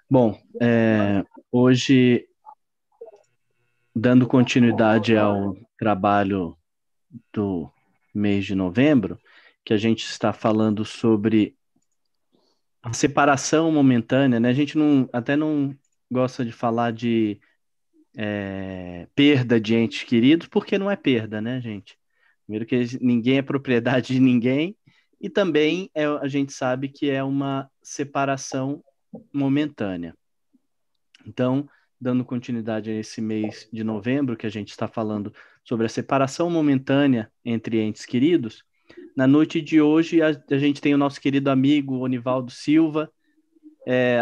Bom, hoje, dando continuidade ao trabalho do mês de novembro, que a gente está falando sobre a separação momentânea, né? A gente até não gosta de falar de perda de entes queridos, porque não é perda, né, gente? Primeiro que ninguém é propriedade de ninguém, e também a gente sabe que é uma separação momentânea. Então, dando continuidade a esse mês de novembro, que a gente está falando sobre a separação momentânea entre entes queridos, na noite de hoje a gente tem o nosso querido amigo Onivaldo Silva.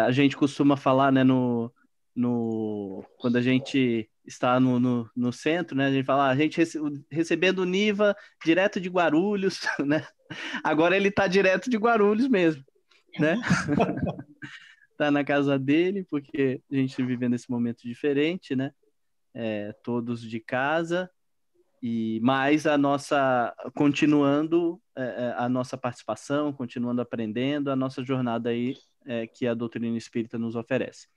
A gente costuma falar, né, quando a gente está no centro, né, a gente fala, a gente recebendo o Niva direto de Guarulhos, né? Agora ele está direto de Guarulhos mesmo, né? Tá na casa dele, porque a gente vivendo esse momento diferente, né? Todos de casa, e mais a nossa, continuando a nossa participação, continuando aprendendo a nossa jornada aí, que a doutrina espírita nos oferece.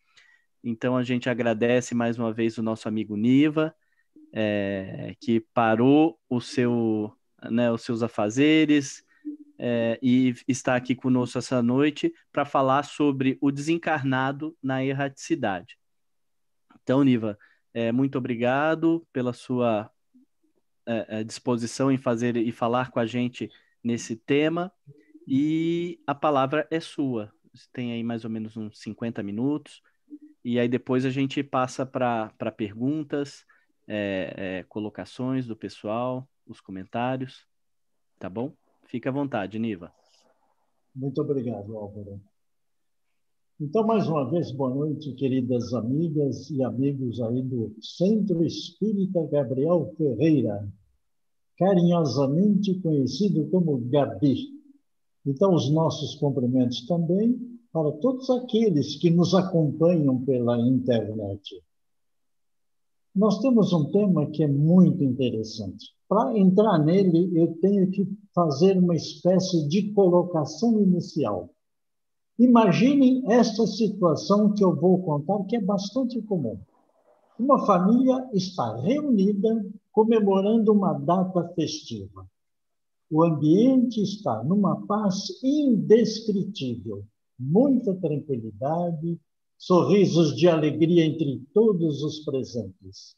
Então a gente agradece mais uma vez o nosso amigo Niva, que parou os seus afazeres, e está aqui conosco essa noite para falar sobre o desencarnado na erraticidade. Então, Niva, muito obrigado pela sua disposição em fazer e falar com a gente nesse tema, e a palavra é sua. Você tem aí mais ou menos uns 50 minutos, e aí depois a gente passa para perguntas, colocações do pessoal, os comentários, tá bom? Fica à vontade, Niva. Muito obrigado, Álvaro. Então, mais uma vez, boa noite, queridas amigas e amigos aí do Centro Espírita Gabriel Ferreira, carinhosamente conhecido como Gabi. Então, os nossos cumprimentos também para todos aqueles que nos acompanham pela internet. Nós temos um tema que é muito interessante. Para entrar nele, eu tenho que fazer uma espécie de colocação inicial. Imaginem esta situação que eu vou contar, que é bastante comum. Uma família está reunida comemorando uma data festiva. O ambiente está numa paz indescritível, muita tranquilidade, sorrisos de alegria entre todos os presentes.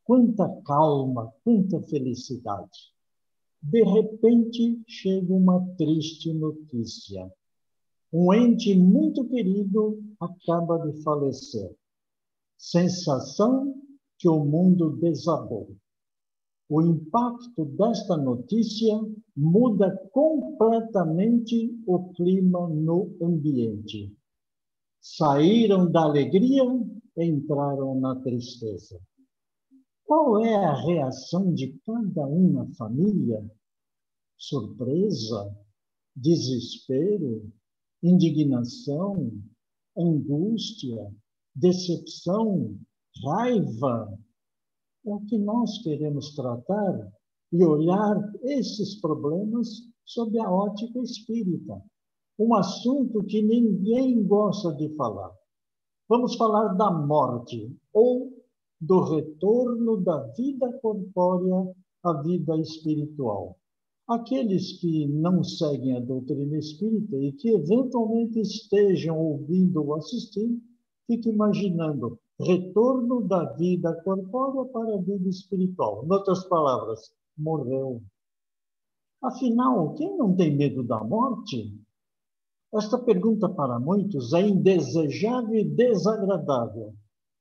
Quanta calma, quanta felicidade. De repente, chega uma triste notícia. Um ente muito querido acaba de falecer. Sensação que o mundo desabou. O impacto desta notícia muda completamente o clima no ambiente. Saíram da alegria, entraram na tristeza. Qual é a reação de cada um na família? Surpresa, desespero, indignação, angústia, decepção, raiva. É o que nós queremos tratar e olhar esses problemas sob a ótica espírita. Um assunto que ninguém gosta de falar. Vamos falar da morte ou do retorno da vida corpórea à vida espiritual. Aqueles que não seguem a doutrina espírita e que eventualmente estejam ouvindo ou assistindo, fiquem imaginando retorno da vida corpórea para a vida espiritual. Em outras palavras, morreu. Afinal, quem não tem medo da morte? Esta pergunta para muitos é indesejável e desagradável,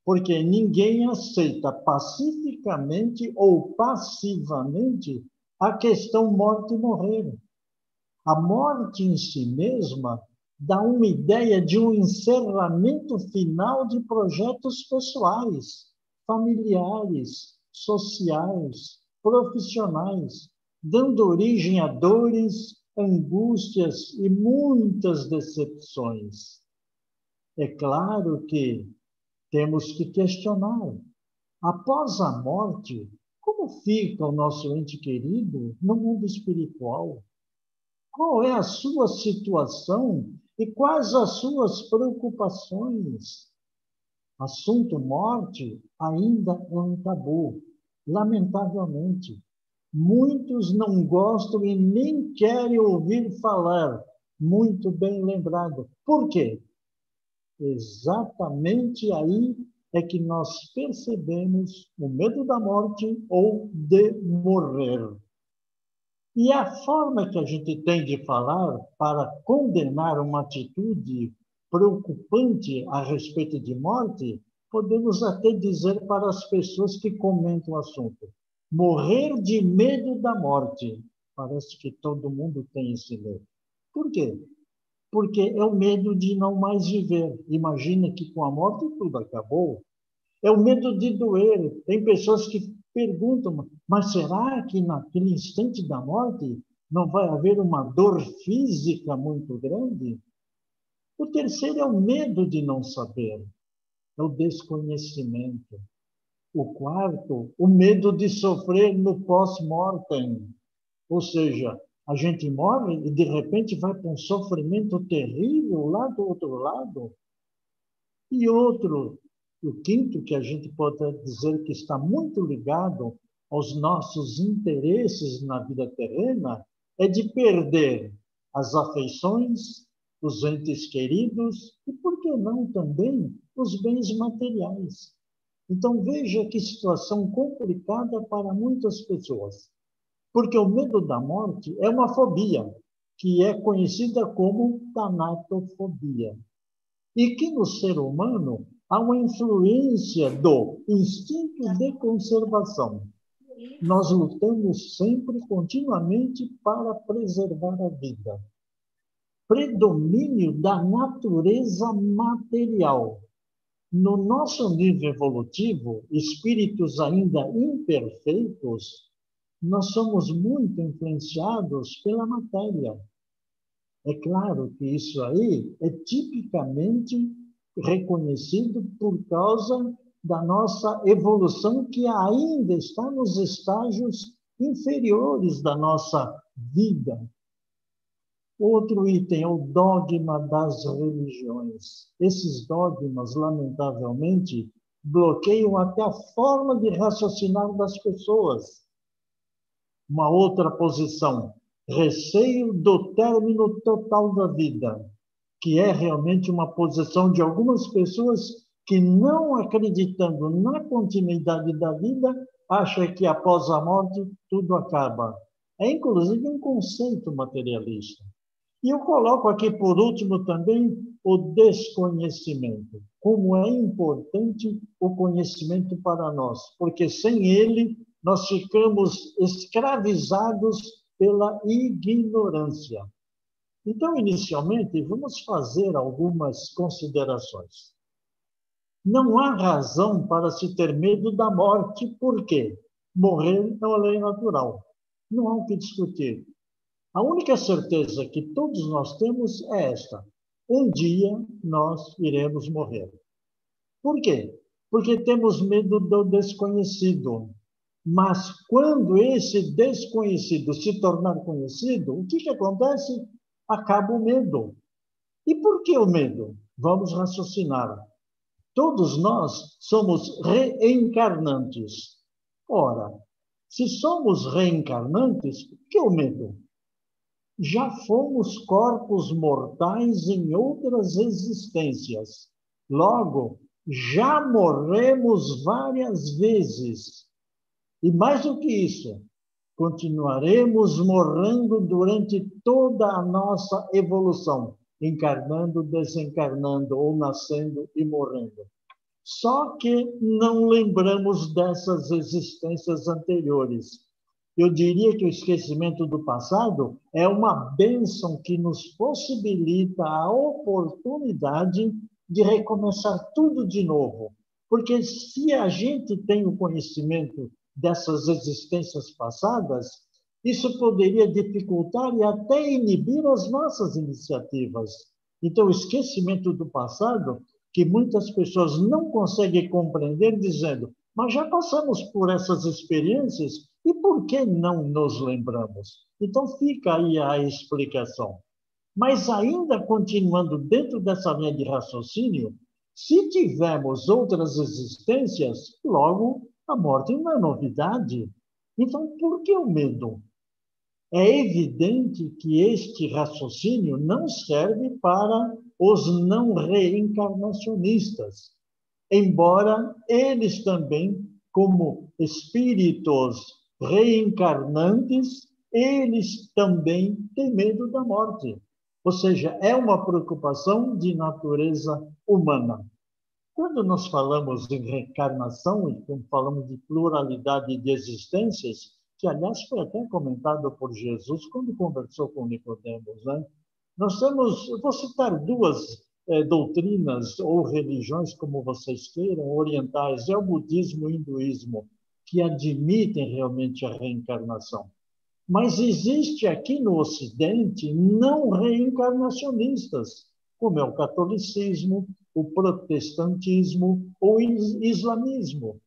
porque ninguém aceita pacificamente ou passivamente a questão morte e morrer. A morte em si mesma dá uma ideia de um encerramento final de projetos pessoais, familiares, sociais, profissionais, dando origem a dores, angústias e muitas decepções. É claro que temos que questionar. Após a morte, como fica o nosso ente querido no mundo espiritual? Qual é a sua situação e quais as suas preocupações? Assunto morte ainda é um tabu, lamentavelmente. Muitos não gostam e nem querem ouvir falar. Muito bem lembrado. Por quê? Exatamente aí é que nós percebemos o medo da morte ou de morrer. E a forma que a gente tem de falar para condenar uma atitude preocupante a respeito de morte, podemos até dizer para as pessoas que comentam o assunto: morrer de medo da morte. Parece que todo mundo tem esse medo. Por quê? Porque é o medo de não mais viver. Imagina que com a morte tudo acabou. É o medo de doer. Tem pessoas que perguntam, mas será que naquele instante da morte não vai haver uma dor física muito grande? O terceiro é o medo de não saber, é o desconhecimento. O quarto, o medo de sofrer no pós-mortem. Ou seja, a gente morre e de repente vai para um sofrimento terrível lá do outro lado. E outro, o quinto, que a gente pode dizer que está muito ligado aos nossos interesses na vida terrena, é de perder as afeições, os entes queridos e, por que não, também os bens materiais. Então, veja que situação complicada para muitas pessoas. Porque o medo da morte é uma fobia, que é conhecida como tanatofobia. E que no ser humano há uma influência do instinto de conservação. Nós lutamos sempre, continuamente, para preservar a vida. Predomínio da natureza material. No nosso nível evolutivo, espíritos ainda imperfeitos, nós somos muito influenciados pela matéria. É claro que isso aí é tipicamente reconhecido por causa da nossa evolução, que ainda está nos estágios inferiores da nossa vida. Outro item é o dogma das religiões. Esses dogmas, lamentavelmente, bloqueiam até a forma de raciocinar das pessoas. Uma outra posição, receio do término total da vida, que é realmente uma posição de algumas pessoas que, não acreditando na continuidade da vida, acham que após a morte tudo acaba. É inclusive um conceito materialista. E eu coloco aqui, por último, também o desconhecimento. Como é importante o conhecimento para nós, porque sem ele nós ficamos escravizados pela ignorância. Então, inicialmente, vamos fazer algumas considerações. Não há razão para se ter medo da morte, por quê? Morrer é uma lei natural. Não há o que discutir. A única certeza que todos nós temos é esta: um dia nós iremos morrer. Por quê? Porque temos medo do desconhecido. Mas quando esse desconhecido se tornar conhecido, o que acontece? Acaba o medo. E por que o medo? Vamos raciocinar. Todos nós somos reencarnantes. Ora, se somos reencarnantes, por que o medo? Já fomos corpos mortais em outras existências. Logo, já morremos várias vezes. E mais do que isso, continuaremos morrendo durante toda a nossa evolução, encarnando, desencarnando, ou nascendo e morrendo. Só que não lembramos dessas existências anteriores. Eu diria que o esquecimento do passado é uma bênção que nos possibilita a oportunidade de recomeçar tudo de novo. Porque se a gente tem o conhecimento dessas existências passadas, isso poderia dificultar e até inibir as nossas iniciativas. Então, o esquecimento do passado, que muitas pessoas não conseguem compreender, dizendo: mas já passamos por essas experiências e por que não nos lembramos? Então, fica aí a explicação. Mas ainda continuando dentro dessa linha de raciocínio, Se tivermos outras existências, logo a morte não é novidade. Então, por que o medo? É evidente que este raciocínio não serve para os não reencarnacionistas, embora eles também, como espíritos reencarnantes, eles também têm medo da morte. Ou seja, é uma preocupação de natureza humana. Quando nós falamos em reencarnação e quando falamos de pluralidade de existências, que aliás foi até comentado por Jesus quando conversou com Nicodemos, né? Nós temos, eu vou citar duas doutrinas ou religiões, como vocês queiram, orientais, é o budismo e o hinduísmo, que admitem realmente a reencarnação. Mas existe aqui no Ocidente não reencarnacionistas, como é o catolicismo, o protestantismo ou o islamismo.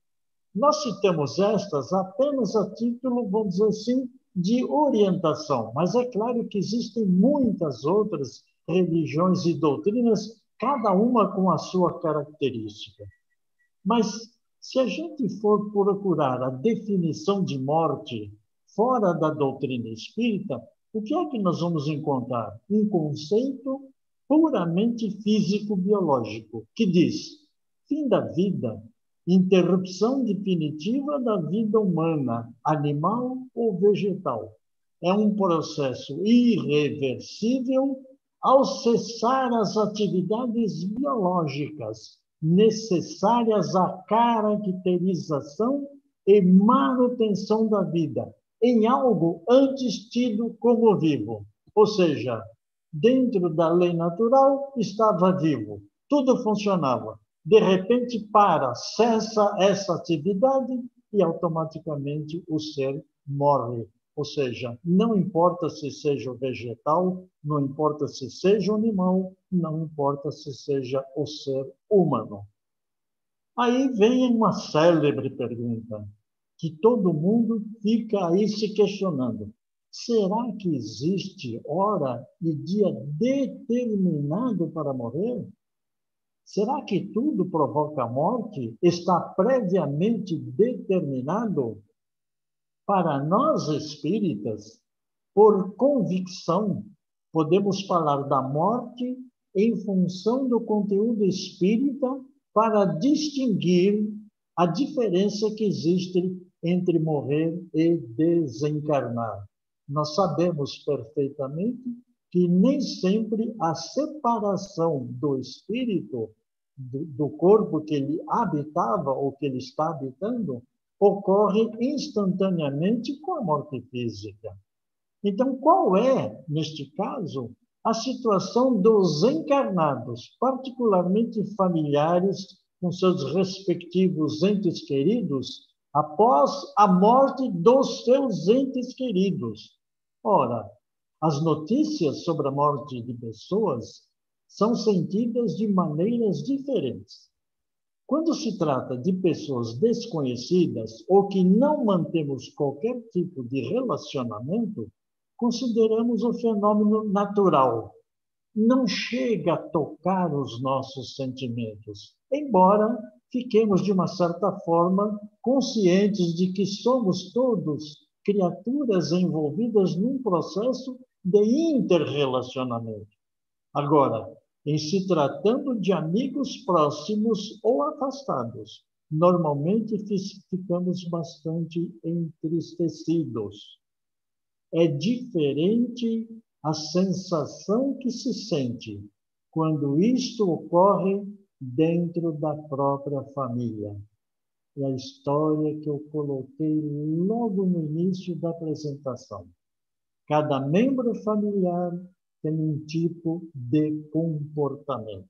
Nós citamos estas apenas a título, vamos dizer assim, de orientação, mas é claro que existem muitas outras religiões e doutrinas, cada uma com a sua característica. Mas se a gente for procurar a definição de morte fora da doutrina espírita, o que é que nós vamos encontrar? Um conceito puramente físico-biológico, que diz: fim da vida, interrupção definitiva da vida humana, animal ou vegetal. É um processo irreversível ao cessar as atividades biológicas necessárias à caracterização e manutenção da vida em algo antes tido como vivo. Ou seja, dentro da lei natural estava vivo, tudo funcionava. De repente para, cessa essa atividade e automaticamente o ser morre. Ou seja, não importa se seja vegetal, não importa se seja animal, não importa se seja o ser humano. Aí vem uma célebre pergunta, que todo mundo fica aí se questionando. Será que existe hora e dia determinado para morrer? Será que tudo provoca a morte? Está previamente determinado? Para nós espíritas, por convicção, podemos falar da morte em função do conteúdo espírita para distinguir a diferença que existe entre morrer e desencarnar. Nós sabemos perfeitamente que nem sempre a separação do espírito do corpo que ele habitava ou que ele está habitando ocorre instantaneamente com a morte física. Então, qual é, neste caso, a situação dos encarnados, particularmente familiares com seus respectivos entes queridos, após a morte dos seus entes queridos? Ora, as notícias sobre a morte de pessoas são sentidas de maneiras diferentes. Quando se trata de pessoas desconhecidas ou que não mantemos qualquer tipo de relacionamento, consideramos o fenômeno natural. Não chega a tocar os nossos sentimentos, embora fiquemos, de uma certa forma, conscientes de que somos todos criaturas envolvidas num processo de interrelacionamento. Agora, em se tratando de amigos próximos ou afastados, normalmente ficamos bastante entristecidos. É diferente a sensação que se sente quando isto ocorre dentro da própria família. É a história que eu coloquei logo no início da apresentação. Cada membro familiar tem um tipo de comportamento.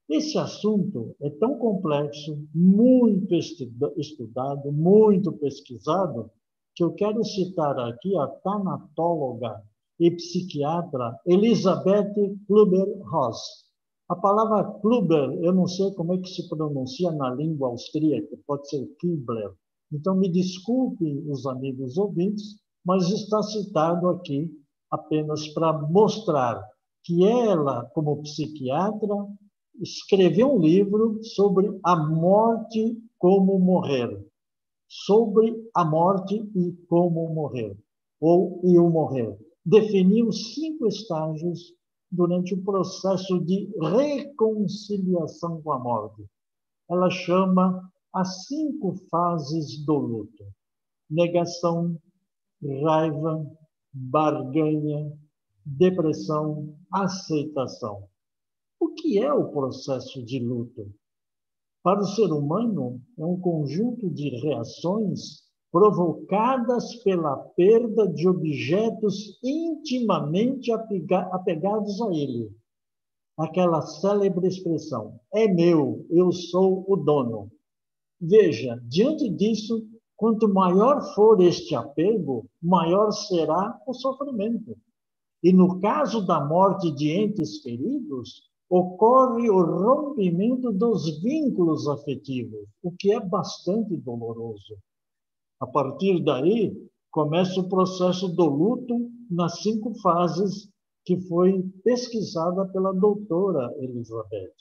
Esse assunto é tão complexo, muito estudado, muito pesquisado, que eu quero citar aqui a tanatóloga e psiquiatra Elisabeth Kübler-Ross. A palavra Kübler, eu não sei como é que se pronuncia na língua austríaca, pode ser Kübler. Então, me desculpe os amigos ouvintes, mas está citado aqui apenas para mostrar que ela, como psiquiatra, escreveu um livro sobre a morte, como morrer. Sobre a morte e como morrer, e o morrer. Definiu 5 estágios durante o processo de reconciliação com a morte. Ela chama as 5 fases do luto: negação, raiva, barganha, depressão, aceitação. O que é o processo de luto? Para o ser humano, é um conjunto de reações provocadas pela perda de objetos intimamente apegados a ele. Aquela célebre expressão: é meu, eu sou o dono. Veja, diante disso, quanto maior for este apego, maior será o sofrimento. E no caso da morte de entes queridos, ocorre o rompimento dos vínculos afetivos, o que é bastante doloroso. A partir daí, começa o processo do luto nas 5 fases que foi pesquisada pela doutora Elizabeth.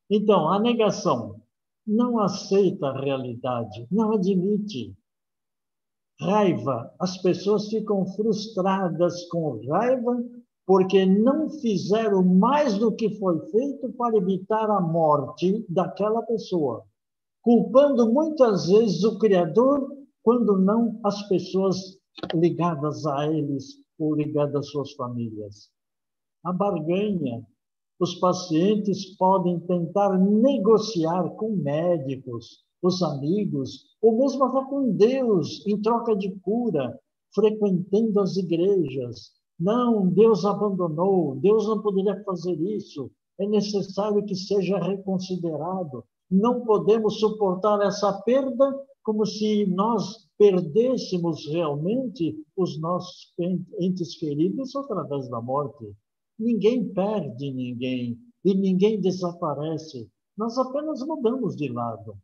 Então, a negação não aceita a realidade, não admite. Raiva, as pessoas ficam frustradas com raiva porque não fizeram mais do que foi feito para evitar a morte daquela pessoa, culpando muitas vezes o Criador, quando não as pessoas ligadas a eles ou ligadas às suas famílias. A barganha. Os pacientes podem tentar negociar com médicos, os amigos, ou mesmo até com Deus, em troca de cura, frequentando as igrejas. Não, Deus abandonou, Deus não poderia fazer isso, é necessário que seja reconsiderado. Não podemos suportar essa perda como se nós perdêssemos realmente os nossos entes queridos através da morte. Ninguém perde ninguém e ninguém desaparece. Nós apenas mudamos de lado.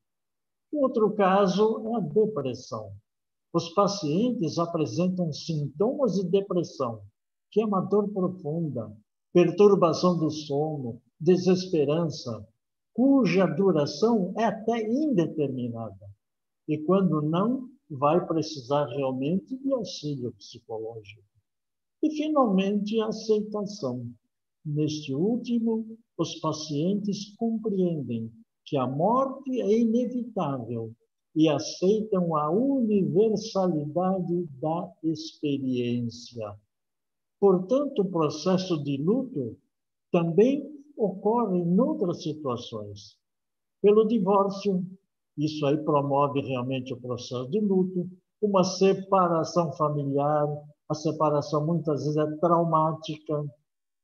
O outro caso é a depressão. Os pacientes apresentam sintomas de depressão, que é uma dor profunda, perturbação do sono, desesperança, cuja duração é até indeterminada. E quando não, vai precisar realmente de auxílio psicológico. E, finalmente, a aceitação. Neste último, os pacientes compreendem que a morte é inevitável e aceitam a universalidade da experiência. Portanto, o processo de luto também ocorre em outras situações. Pelo divórcio, isso aí promove realmente o processo de luto, uma separação familiar. A separação muitas vezes é traumática,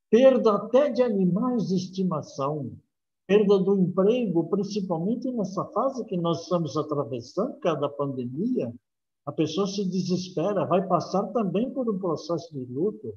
perda até de animais de estimação, perda do emprego, principalmente nessa fase que nós estamos atravessando, cada pandemia, a pessoa se desespera, vai passar também por um processo de luto,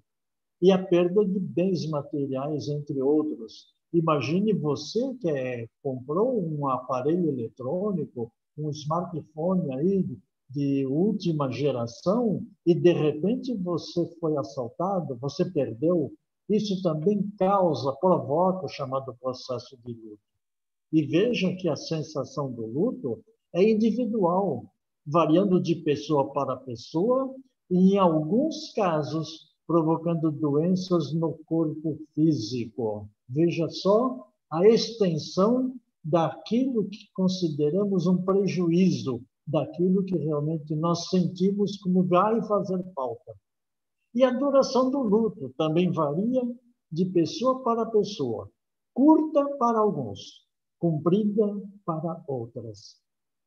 e a perda de bens materiais, entre outros. Imagine você que comprou um aparelho eletrônico, um smartphone aí de última geração e, de repente, você foi assaltado, você perdeu. Isso também provoca o chamado processo de luto. E vejam que a sensação do luto é individual, variando de pessoa para pessoa e, em alguns casos, provocando doenças no corpo físico. Veja só a extensão daquilo que consideramos um prejuízo, daquilo que realmente nós sentimos como vai fazer falta. E a duração do luto também varia de pessoa para pessoa, curta para alguns, comprida para outras.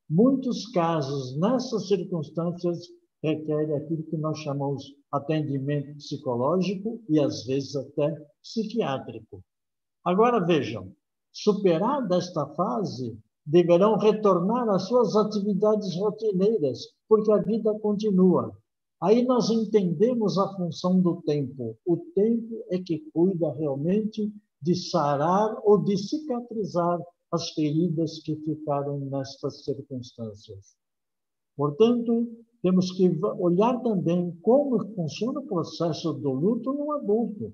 Muitos casos, nessas circunstâncias, requerem aquilo que nós chamamos atendimento psicológico e, às vezes, até psiquiátrico. Agora, vejam, superada esta fase, deverão retornar às suas atividades rotineiras, porque a vida continua. Aí nós entendemos a função do tempo. O tempo é que cuida realmente de sarar ou de cicatrizar as feridas que ficaram nestas circunstâncias. Portanto, temos que olhar também como funciona o processo do luto no adulto.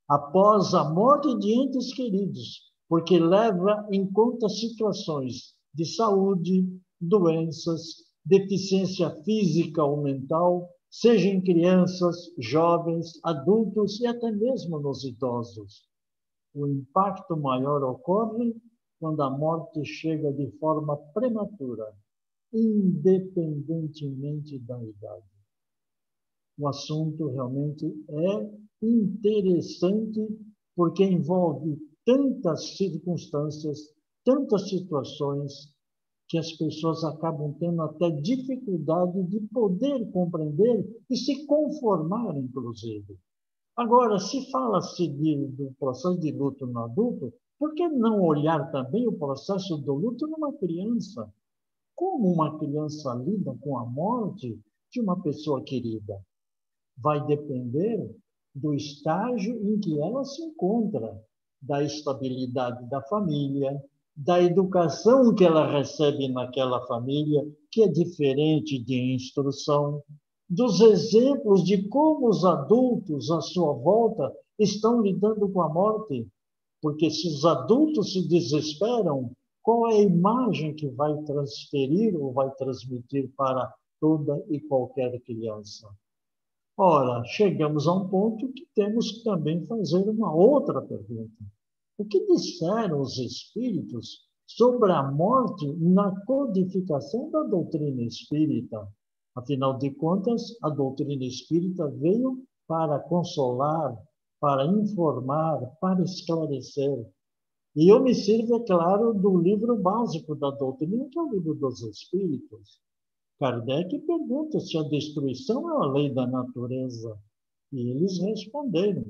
Após a morte de entes queridos, porque leva em conta situações de saúde, doenças, deficiência física ou mental, seja em crianças, jovens, adultos e até mesmo nos idosos. O impacto maior ocorre quando a morte chega de forma prematura, independentemente da idade. O assunto realmente é interessante porque envolve tantas circunstâncias, tantas situações, que as pessoas acabam tendo até dificuldade de poder compreender e se conformar, inclusive. Agora, se fala-se do processo de luto no adulto, por que não olhar também o processo do luto numa criança? Como uma criança lida com a morte de uma pessoa querida? Vai depender do estágio em que ela se encontra, da estabilidade da família, da educação que ela recebe naquela família, que é diferente de instrução, dos exemplos de como os adultos à sua volta estão lidando com a morte. Porque se os adultos se desesperam, qual é a imagem que vai transferir ou vai transmitir para toda e qualquer criança? Ora, chegamos a um ponto que temos que também fazer uma outra pergunta. O que disseram os espíritos sobre a morte na codificação da doutrina espírita? Afinal de contas, a doutrina espírita veio para consolar, para informar, para esclarecer. E eu me sirvo, é claro, do livro básico da doutrina, que é o livro dos Espíritos. Kardec pergunta se a destruição é a lei da natureza. E eles responderam: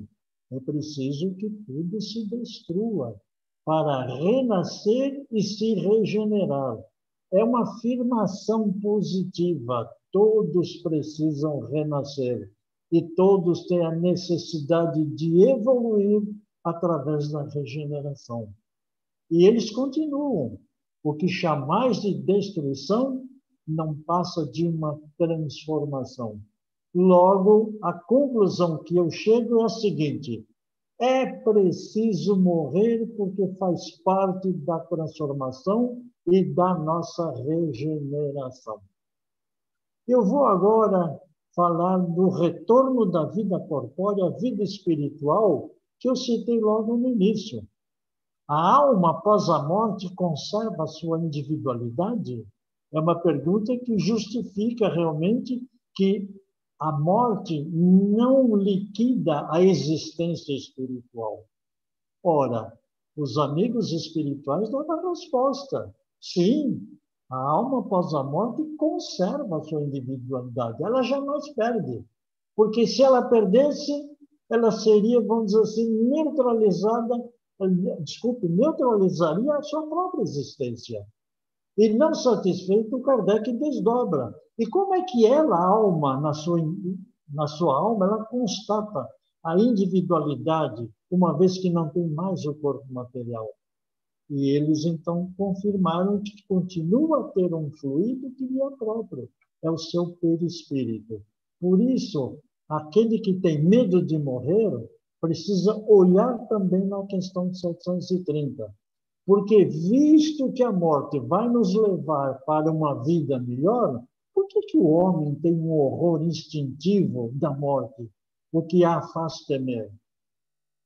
é preciso que tudo se destrua para renascer e se regenerar. É uma afirmação positiva. Todos precisam renascer e todos têm a necessidade de evoluir através da regeneração. E eles continuam. O que chamais de destruição não passa de uma transformação. Logo, a conclusão que eu chego é a seguinte: é preciso morrer porque faz parte da transformação e da nossa regeneração. Eu vou agora falar do retorno da vida corpórea à vida espiritual, que eu citei logo no início. A alma, após a morte, conserva a sua individualidade? É uma pergunta que justifica realmente que a morte não liquida a existência espiritual. Ora, os amigos espirituais dão a resposta. Sim, a alma após a morte conserva a sua individualidade. Ela jamais perde. Porque se ela perdesse, ela seria, vamos dizer assim, neutralizaria a sua própria existência. E não satisfeito, o Kardec desdobra. E como é que ela, a alma, na sua alma, ela constata a individualidade, uma vez que não tem mais o corpo material? E eles, então, confirmaram que continua a ter um fluido que lhe é próprio, é o seu perispírito. Por isso, aquele que tem medo de morrer precisa olhar também na questão de 730. Porque, visto que a morte vai nos levar para uma vida melhor, por que o homem tem um horror instintivo da morte? O que a faz temer?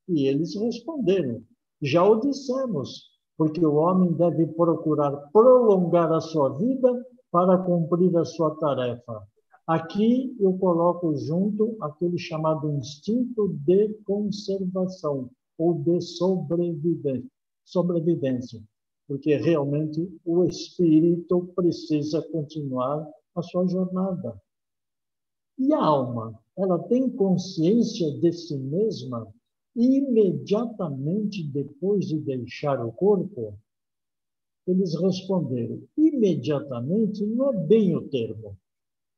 E eles responderam: já o dissemos, porque o homem deve procurar prolongar a sua vida para cumprir a sua tarefa. Aqui eu coloco junto aquele chamado instinto de conservação ou de sobrevivência, porque realmente o espírito precisa continuar a sua jornada. E a alma, ela tem consciência de si mesma imediatamente depois de deixar o corpo? Eles responderam: imediatamente não é bem o termo.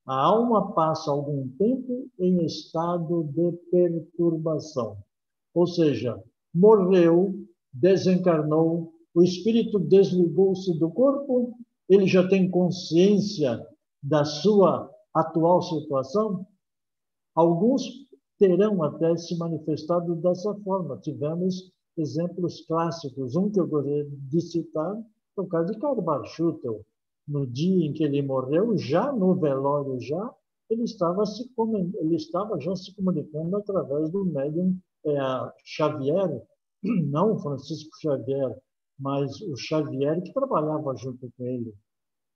A alma passa algum tempo em estado de perturbação. Ou seja, morreu, desencarnou, o espírito desligou-se do corpo, ele já tem consciência da sua atual situação? Alguns terão até se manifestado dessa forma. Tivemos exemplos clássicos. Um que eu gostaria de citar é o caso de Karl Barchutel. No dia em que ele morreu, já no velório, ele estava já se comunicando através do médium Xavier, não Francisco Xavier, mas o Xavier que trabalhava junto com ele.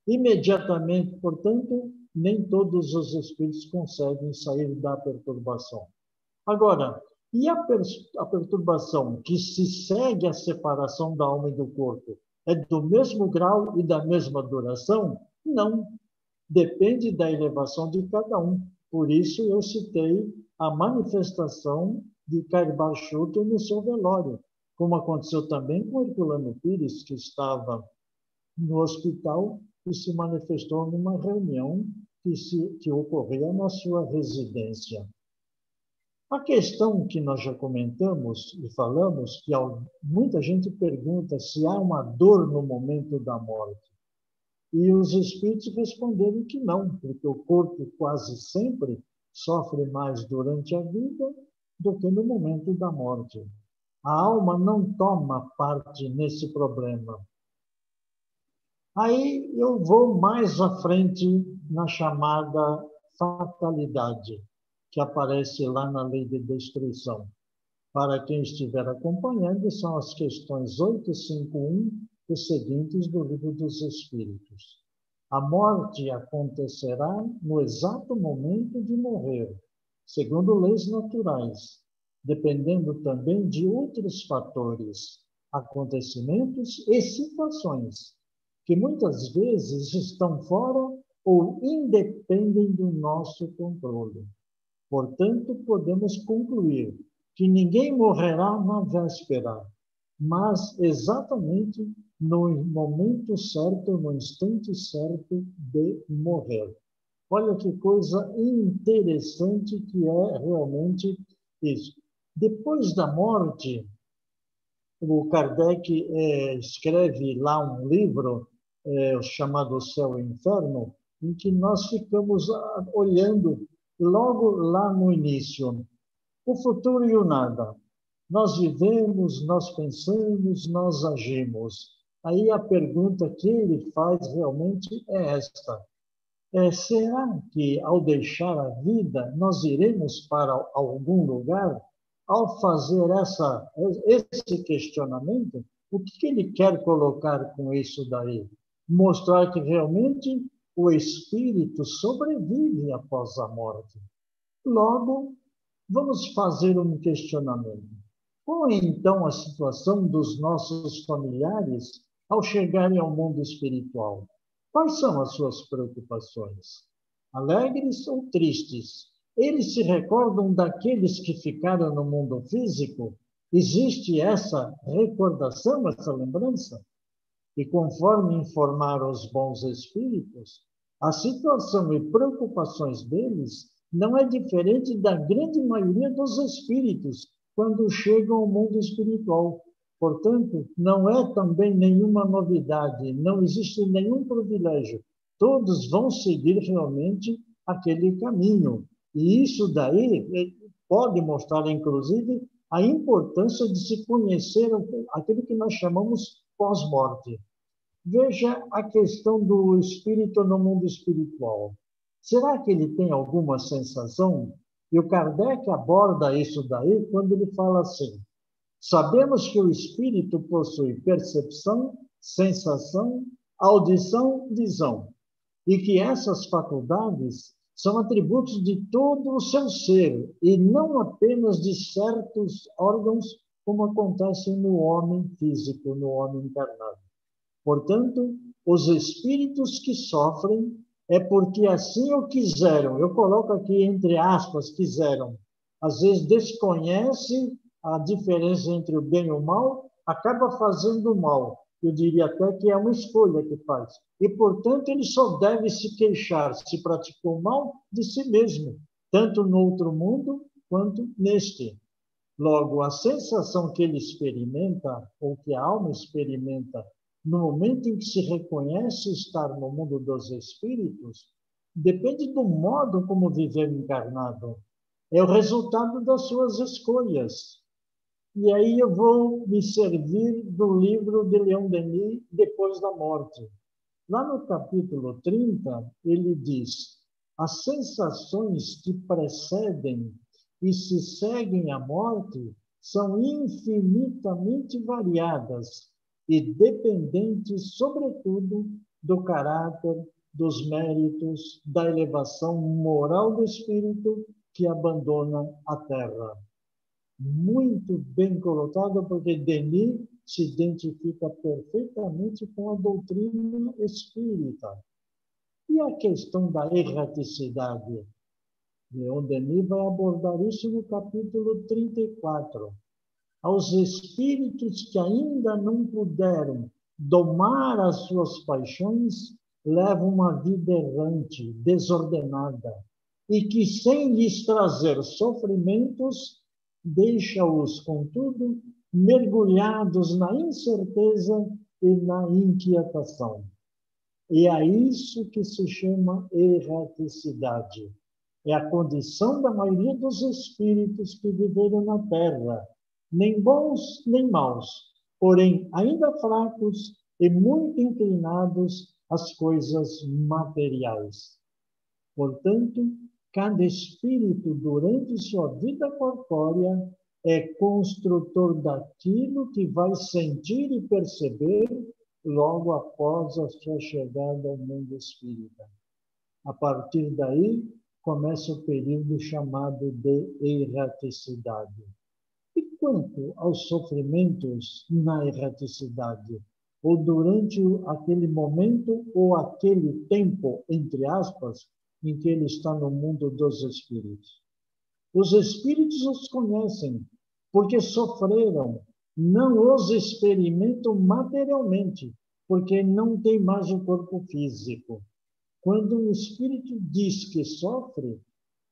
Imediatamente, portanto, nem todos os espíritos conseguem sair da perturbação. Agora, e a perturbação que se segue à separação da alma e do corpo é do mesmo grau e da mesma duração? Não. Depende da elevação de cada um. Por isso eu citei a manifestação de Carvalho Schutter no seu velório, como aconteceu também com Herculano Pires, que estava no hospital e se manifestou numa reunião que ocorria na sua residência. A questão que nós já comentamos e falamos, que muita gente pergunta se há uma dor no momento da morte. E os espíritos responderam que não, porque o corpo quase sempre sofre mais durante a vida do que no momento da morte. A alma não toma parte nesse problema. Aí eu vou mais à frente na chamada fatalidade, que aparece lá na lei de destruição. Para quem estiver acompanhando, são as questões 851 e seguintes do Livro dos Espíritos. A morte acontecerá no exato momento de morrer, segundo leis naturais, dependendo também de outros fatores, acontecimentos e situações, que muitas vezes estão fora ou independem do nosso controle. Portanto, podemos concluir que ninguém morrerá na véspera, mas exatamente no momento certo, no instante certo de morrer. Olha que coisa interessante que é realmente isso. Depois da morte, o Kardec escreve lá um livro chamado Céu e Inferno, em que nós ficamos olhando logo lá no início o futuro e o nada. Nós vivemos, nós pensamos, nós agimos. Aí a pergunta que ele faz realmente é esta: será que ao deixar a vida nós iremos para algum lugar? Ao fazer esse questionamento, o que ele quer colocar com isso daí? Mostrar que realmente o espírito sobrevive após a morte. Logo, vamos fazer um questionamento. Qual é, então, a situação dos nossos familiares ao chegarem ao mundo espiritual? Quais são as suas preocupações? Alegres ou tristes? Eles se recordam daqueles que ficaram no mundo físico? Existe essa recordação, essa lembrança? E conforme informaram os bons espíritos, a situação e preocupações deles não é diferente da grande maioria dos espíritos quando chegam ao mundo espiritual. Portanto, não é também nenhuma novidade, não existe nenhum privilégio. Todos vão seguir realmente aquele caminho. E isso daí pode mostrar, inclusive, a importância de se conhecer aquilo que nós chamamos pós-morte. Veja a questão do espírito no mundo espiritual. Será que ele tem alguma sensação? E o Kardec aborda isso daí quando ele fala assim: sabemos que o espírito possui percepção, sensação, audição, visão, e que essas faculdades são atributos de todo o seu ser e não apenas de certos órgãos, como acontece no homem físico, no homem encarnado. Portanto, os espíritos que sofrem é porque assim o quiseram. Eu coloco aqui entre aspas, quiseram. Às vezes desconhece a diferença entre o bem e o mal, acaba fazendo o mal. Eu diria até que é uma escolha que faz. E, portanto, ele só deve se queixar, se praticou mal, de si mesmo, tanto no outro mundo quanto neste. Logo, a sensação que ele experimenta, ou que a alma experimenta, no momento em que se reconhece estar no mundo dos espíritos, depende do modo como viveu encarnado. É o resultado das suas escolhas. E aí eu vou me servir do livro de Leon Denis, Depois da Morte. Lá no capítulo 30, ele diz: as sensações que precedem e se seguem à morte são infinitamente variadas e dependentes, sobretudo, do caráter, dos méritos, da elevação moral do espírito que abandona a terra. Muito bem colocado, porque Denis se identifica perfeitamente com a doutrina espírita. E a questão da erraticidade? Leon Denis vai abordar isso no capítulo 34. Aos espíritos que ainda não puderam domar as suas paixões, levam uma vida errante, desordenada, e que, sem lhes trazer sofrimentos, deixa-os, contudo, mergulhados na incerteza e na inquietação. E é isso que se chama erraticidade. É a condição da maioria dos espíritos que viveram na Terra, nem bons nem maus, porém ainda fracos e muito inclinados às coisas materiais. Portanto, cada espírito, durante sua vida corpórea, é construtor daquilo que vai sentir e perceber logo após a sua chegada ao mundo espírita. A partir daí, começa o período chamado de erraticidade. E quanto aos sofrimentos na erraticidade, ou durante aquele momento ou aquele tempo, entre aspas, em que ele está no mundo dos espíritos? Os espíritos os conhecem, porque sofreram, não os experimentam materialmente, porque não tem mais o corpo físico. Quando um espírito diz que sofre,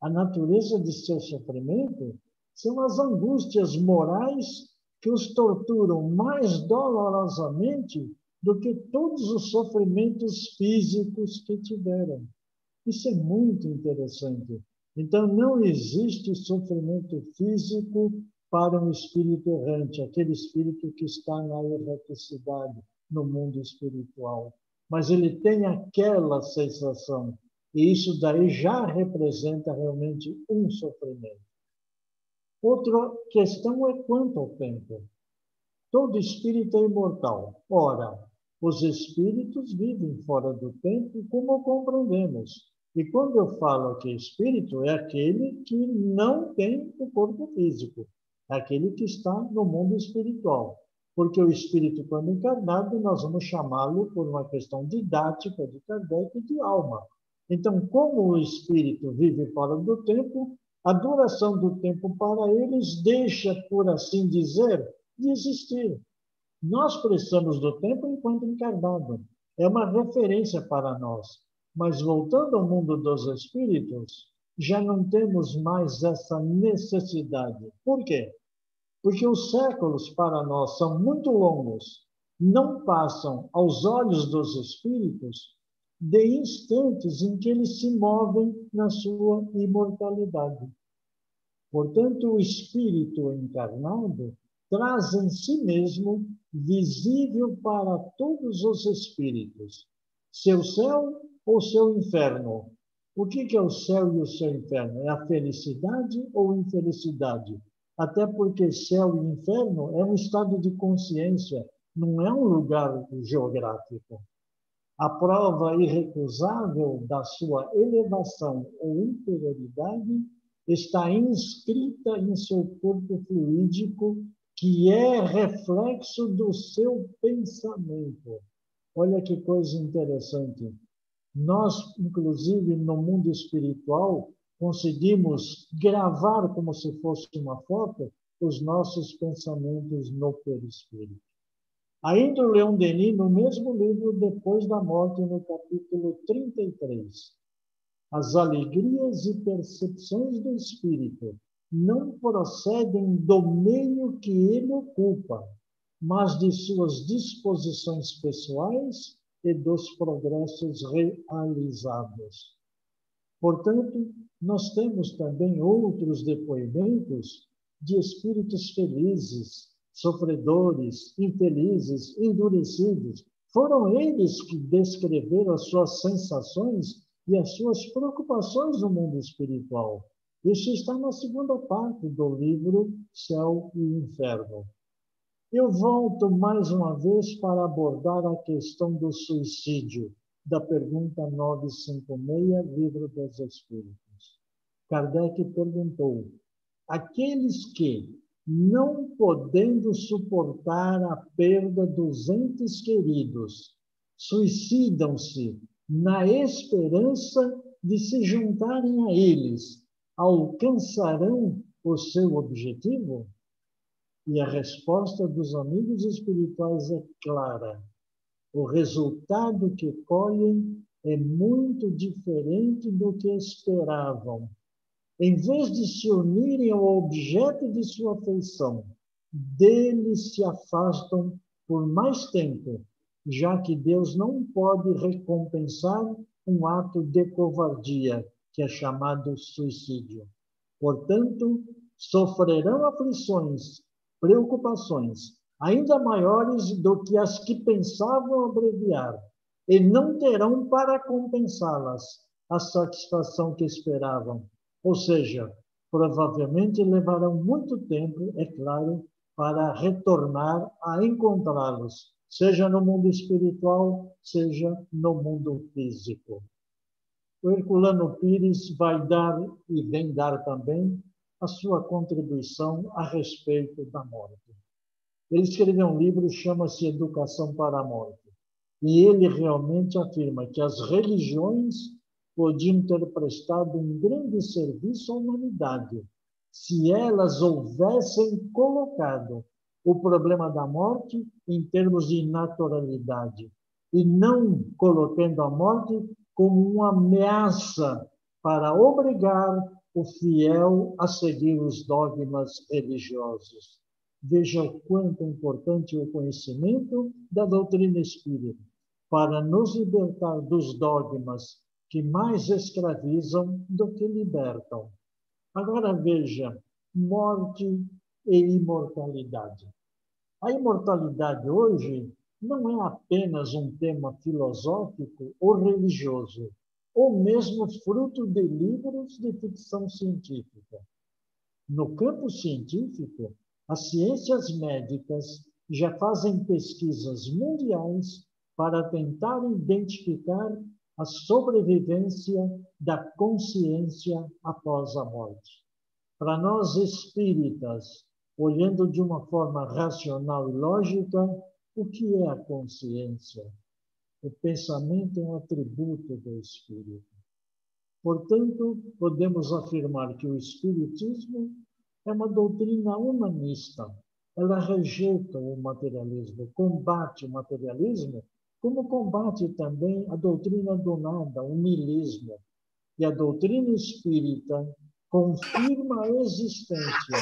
a natureza de seu sofrimento são as angústias morais que os torturam mais dolorosamente do que todos os sofrimentos físicos que tiveram. Isso é muito interessante. Então, não existe sofrimento físico para um espírito errante, aquele espírito que está na erraticidade, no mundo espiritual. Mas ele tem aquela sensação, e isso daí já representa realmente um sofrimento. Outra questão é quanto ao tempo. Todo espírito é imortal. Ora, os espíritos vivem fora do tempo, como compreendemos. E quando eu falo que espírito, é aquele que não tem o corpo físico, é aquele que está no mundo espiritual. Porque o espírito, quando encarnado, nós vamos chamá-lo, por uma questão didática de Kardec, de alma. Então, como o espírito vive fora do tempo, a duração do tempo para eles deixa, por assim dizer, de existir. Nós precisamos do tempo enquanto encarnado. É uma referência para nós. Mas voltando ao mundo dos espíritos, já não temos mais essa necessidade. Por quê? Porque os séculos para nós são muito longos. Não passam aos olhos dos espíritos de instantes em que eles se movem na sua imortalidade. Portanto, o espírito encarnado traz em si mesmo, visível para todos os espíritos, seu céu ou seu inferno. O que é o céu e o seu inferno? É a felicidade ou infelicidade? Até porque céu e inferno é um estado de consciência, não é um lugar geográfico. A prova irrecusável da sua elevação ou interioridade está inscrita em seu corpo fluídico, que é reflexo do seu pensamento. Olha que coisa interessante. Nós, inclusive, no mundo espiritual, conseguimos gravar como se fosse uma foto os nossos pensamentos no perispírito. Ainda o Leon Denis, no mesmo livro, Depois da Morte, no capítulo 33, as alegrias e percepções do espírito não procedem do meio que ele ocupa, mas de suas disposições pessoais e dos progressos realizados. Portanto, nós temos também outros depoimentos de espíritos felizes, sofredores, infelizes, endurecidos. Foram eles que descreveram as suas sensações e as suas preocupações no mundo espiritual. Isso está na segunda parte do livro Céu e Inferno. Eu volto mais uma vez para abordar a questão do suicídio, da pergunta 956, Livro dos Espíritos. Kardec perguntou: aqueles que, não podendo suportar a perda dos entes queridos, suicidam-se na esperança de se juntarem a eles, alcançarão o seu objetivo? E a resposta dos amigos espirituais é clara. O resultado que colhem é muito diferente do que esperavam. Em vez de se unirem ao objeto de sua afeição, dele se afastam por mais tempo, já que Deus não pode recompensar um ato de covardia, que é chamado suicídio. Portanto, sofrerão aflições, preocupações, ainda maiores do que as que pensavam abreviar, e não terão para compensá-las a satisfação que esperavam. Ou seja, provavelmente levarão muito tempo, é claro, para retornar a encontrá-los, seja no mundo espiritual, seja no mundo físico. O Herculano Pires vai dar e vem dar também a sua contribuição a respeito da morte. Ele escreveu um livro que chama-se Educação para a Morte. E ele realmente afirma que as religiões podiam ter prestado um grande serviço à humanidade se elas houvessem colocado o problema da morte em termos de naturalidade e não colocando a morte como uma ameaça para obrigar o fiel a seguir os dogmas religiosos. Veja o quanto é importante o conhecimento da doutrina espírita para nos libertar dos dogmas que mais escravizam do que libertam. Agora veja, morte e imortalidade. A imortalidade hoje não é apenas um tema filosófico ou religioso, ou mesmo fruto de livros de ficção científica. No campo científico, as ciências médicas já fazem pesquisas mundiais para tentar identificar a sobrevivência da consciência após a morte. Para nós espíritas, olhando de uma forma racional e lógica, o que é a consciência? O pensamento é um atributo do espírito. Portanto, podemos afirmar que o espiritismo é uma doutrina humanista. Ela rejeita o materialismo, combate o materialismo, como combate também a doutrina do nada, o niilismo. E a doutrina espírita confirma a existência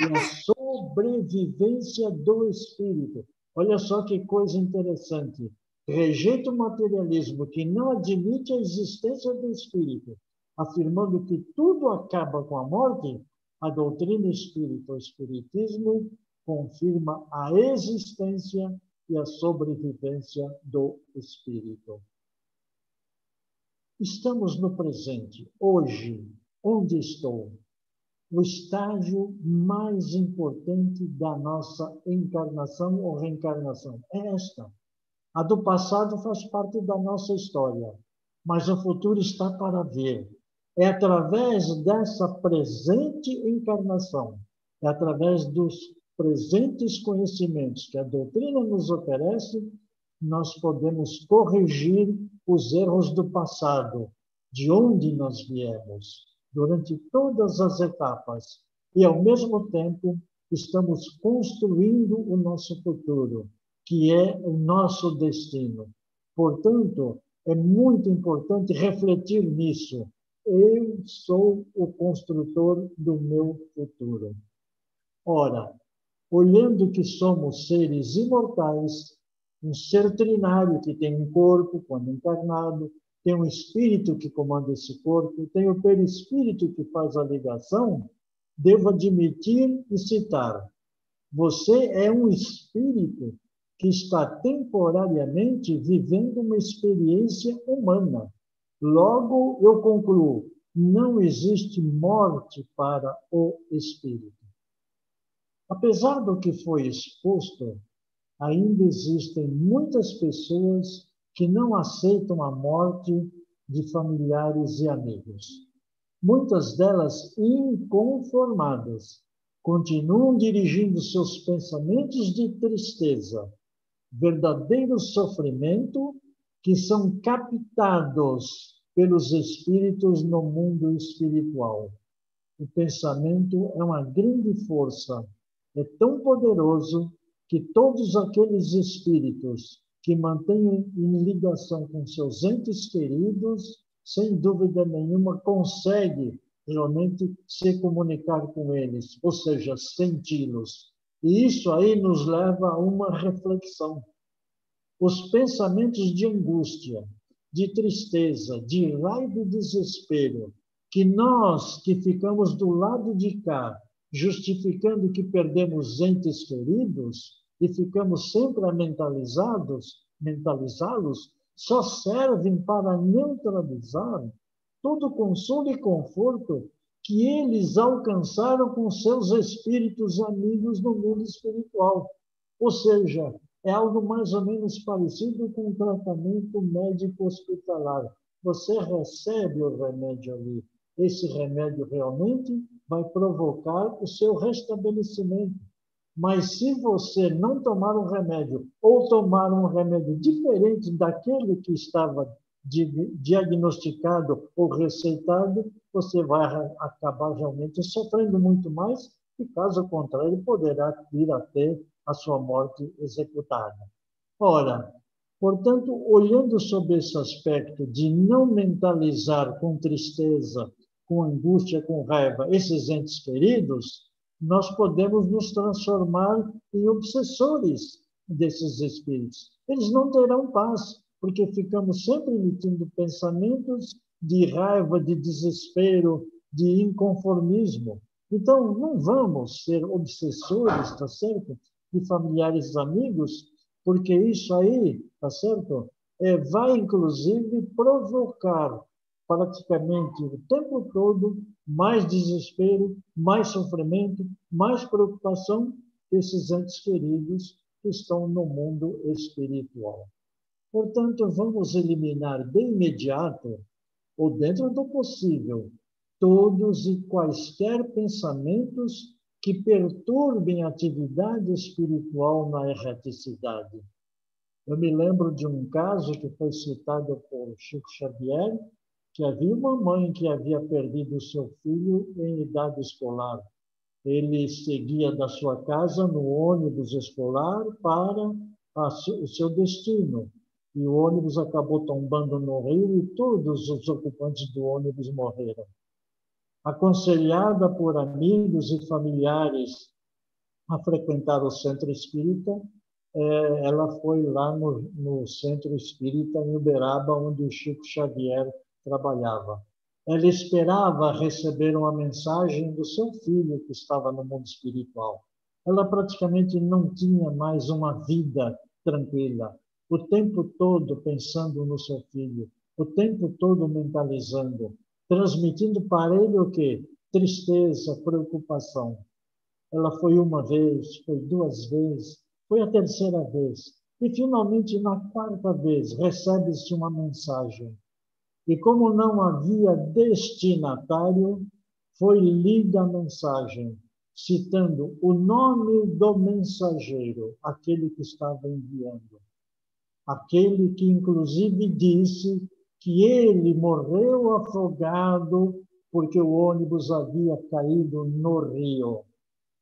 e a sobrevivência do espírito. Olha só que coisa interessante. Rejeita o materialismo que não admite a existência do espírito, afirmando que tudo acaba com a morte. A doutrina espírita, o espiritismo, confirma a existência e a sobrevivência do espírito. Estamos no presente, hoje, onde estou? O estágio mais importante da nossa encarnação ou reencarnação é esta. A do passado faz parte da nossa história, mas o futuro está para ver. É através dessa presente encarnação, é através dos presentes conhecimentos que a doutrina nos oferece, nós podemos corrigir os erros do passado, de onde nós viemos, durante todas as etapas. E, ao mesmo tempo, estamos construindo o nosso futuro, que é o nosso destino. Portanto, é muito importante refletir nisso. Eu sou o construtor do meu futuro. Ora, olhando que somos seres imortais, um ser trinário que tem um corpo quando encarnado, tem um espírito que comanda esse corpo, tem o perispírito que faz a ligação, devo admitir e citar: você é um espírito que está temporariamente vivendo uma experiência humana. Logo, eu concluo, não existe morte para o espírito. Apesar do que foi exposto, ainda existem muitas pessoas que não aceitam a morte de familiares e amigos. Muitas delas inconformadas, continuam dirigindo seus pensamentos de tristeza, verdadeiro sofrimento, que são captados pelos espíritos no mundo espiritual. O pensamento é uma grande força, é tão poderoso que todos aqueles espíritos que mantêm em ligação com seus entes queridos, sem dúvida nenhuma, conseguem realmente se comunicar com eles, ou seja, senti-los. E isso aí nos leva a uma reflexão. Os pensamentos de angústia, de tristeza, de raiva e desespero, que nós que ficamos do lado de cá, justificando que perdemos entes queridos e ficamos sempre a mentalizá-los, só servem para neutralizar todo o consolo e conforto que eles alcançaram com seus espíritos amigos no mundo espiritual. Ou seja, é algo mais ou menos parecido com um tratamento médico hospitalar. Você recebe o remédio ali. Esse remédio realmente vai provocar o seu restabelecimento. Mas se você não tomar um remédio ou tomar um remédio diferente daquele que estava diagnosticado ou receitado, você vai acabar realmente sofrendo muito mais e, caso contrário, poderá vir a ter a sua morte executada. Ora, portanto, olhando sobre esse aspecto de não mentalizar com tristeza, com angústia, com raiva, esses entes queridos, nós podemos nos transformar em obsessores desses espíritos. Eles não terão paz, porque ficamos sempre emitindo pensamentos de raiva, de desespero, de inconformismo. Então, não vamos ser obsessores, tá certo? De familiares e amigos, porque isso aí, tá certo? Vai, inclusive, provocar praticamente o tempo todo mais desespero, mais sofrimento, mais preocupação desses entes queridos que estão no mundo espiritual. Portanto, vamos eliminar de imediato, ou dentro do possível, todos e quaisquer pensamentos que perturbem a atividade espiritual na erraticidade. Eu me lembro de um caso que foi citado por Chico Xavier, que havia uma mãe que havia perdido seu filho em idade escolar. Ele seguia da sua casa no ônibus escolar para o seu destino. E o ônibus acabou tombando no rio e todos os ocupantes do ônibus morreram. Aconselhada por amigos e familiares a frequentar o centro espírita, ela foi lá no centro espírita em Uberaba, onde o Chico Xavier trabalhava. Ela esperava receber uma mensagem do seu filho que estava no mundo espiritual. Ela praticamente não tinha mais uma vida tranquila. O tempo todo pensando no seu filho, o tempo todo mentalizando, transmitindo para ele o quê? Tristeza, preocupação. Ela foi uma vez, foi duas vezes, foi a terceira vez. E, finalmente, na quarta vez, recebe-se uma mensagem. E como não havia destinatário, foi lida a mensagem, citando o nome do mensageiro, aquele que estava enviando. Aquele que, inclusive, disse que ele morreu afogado porque o ônibus havia caído no rio.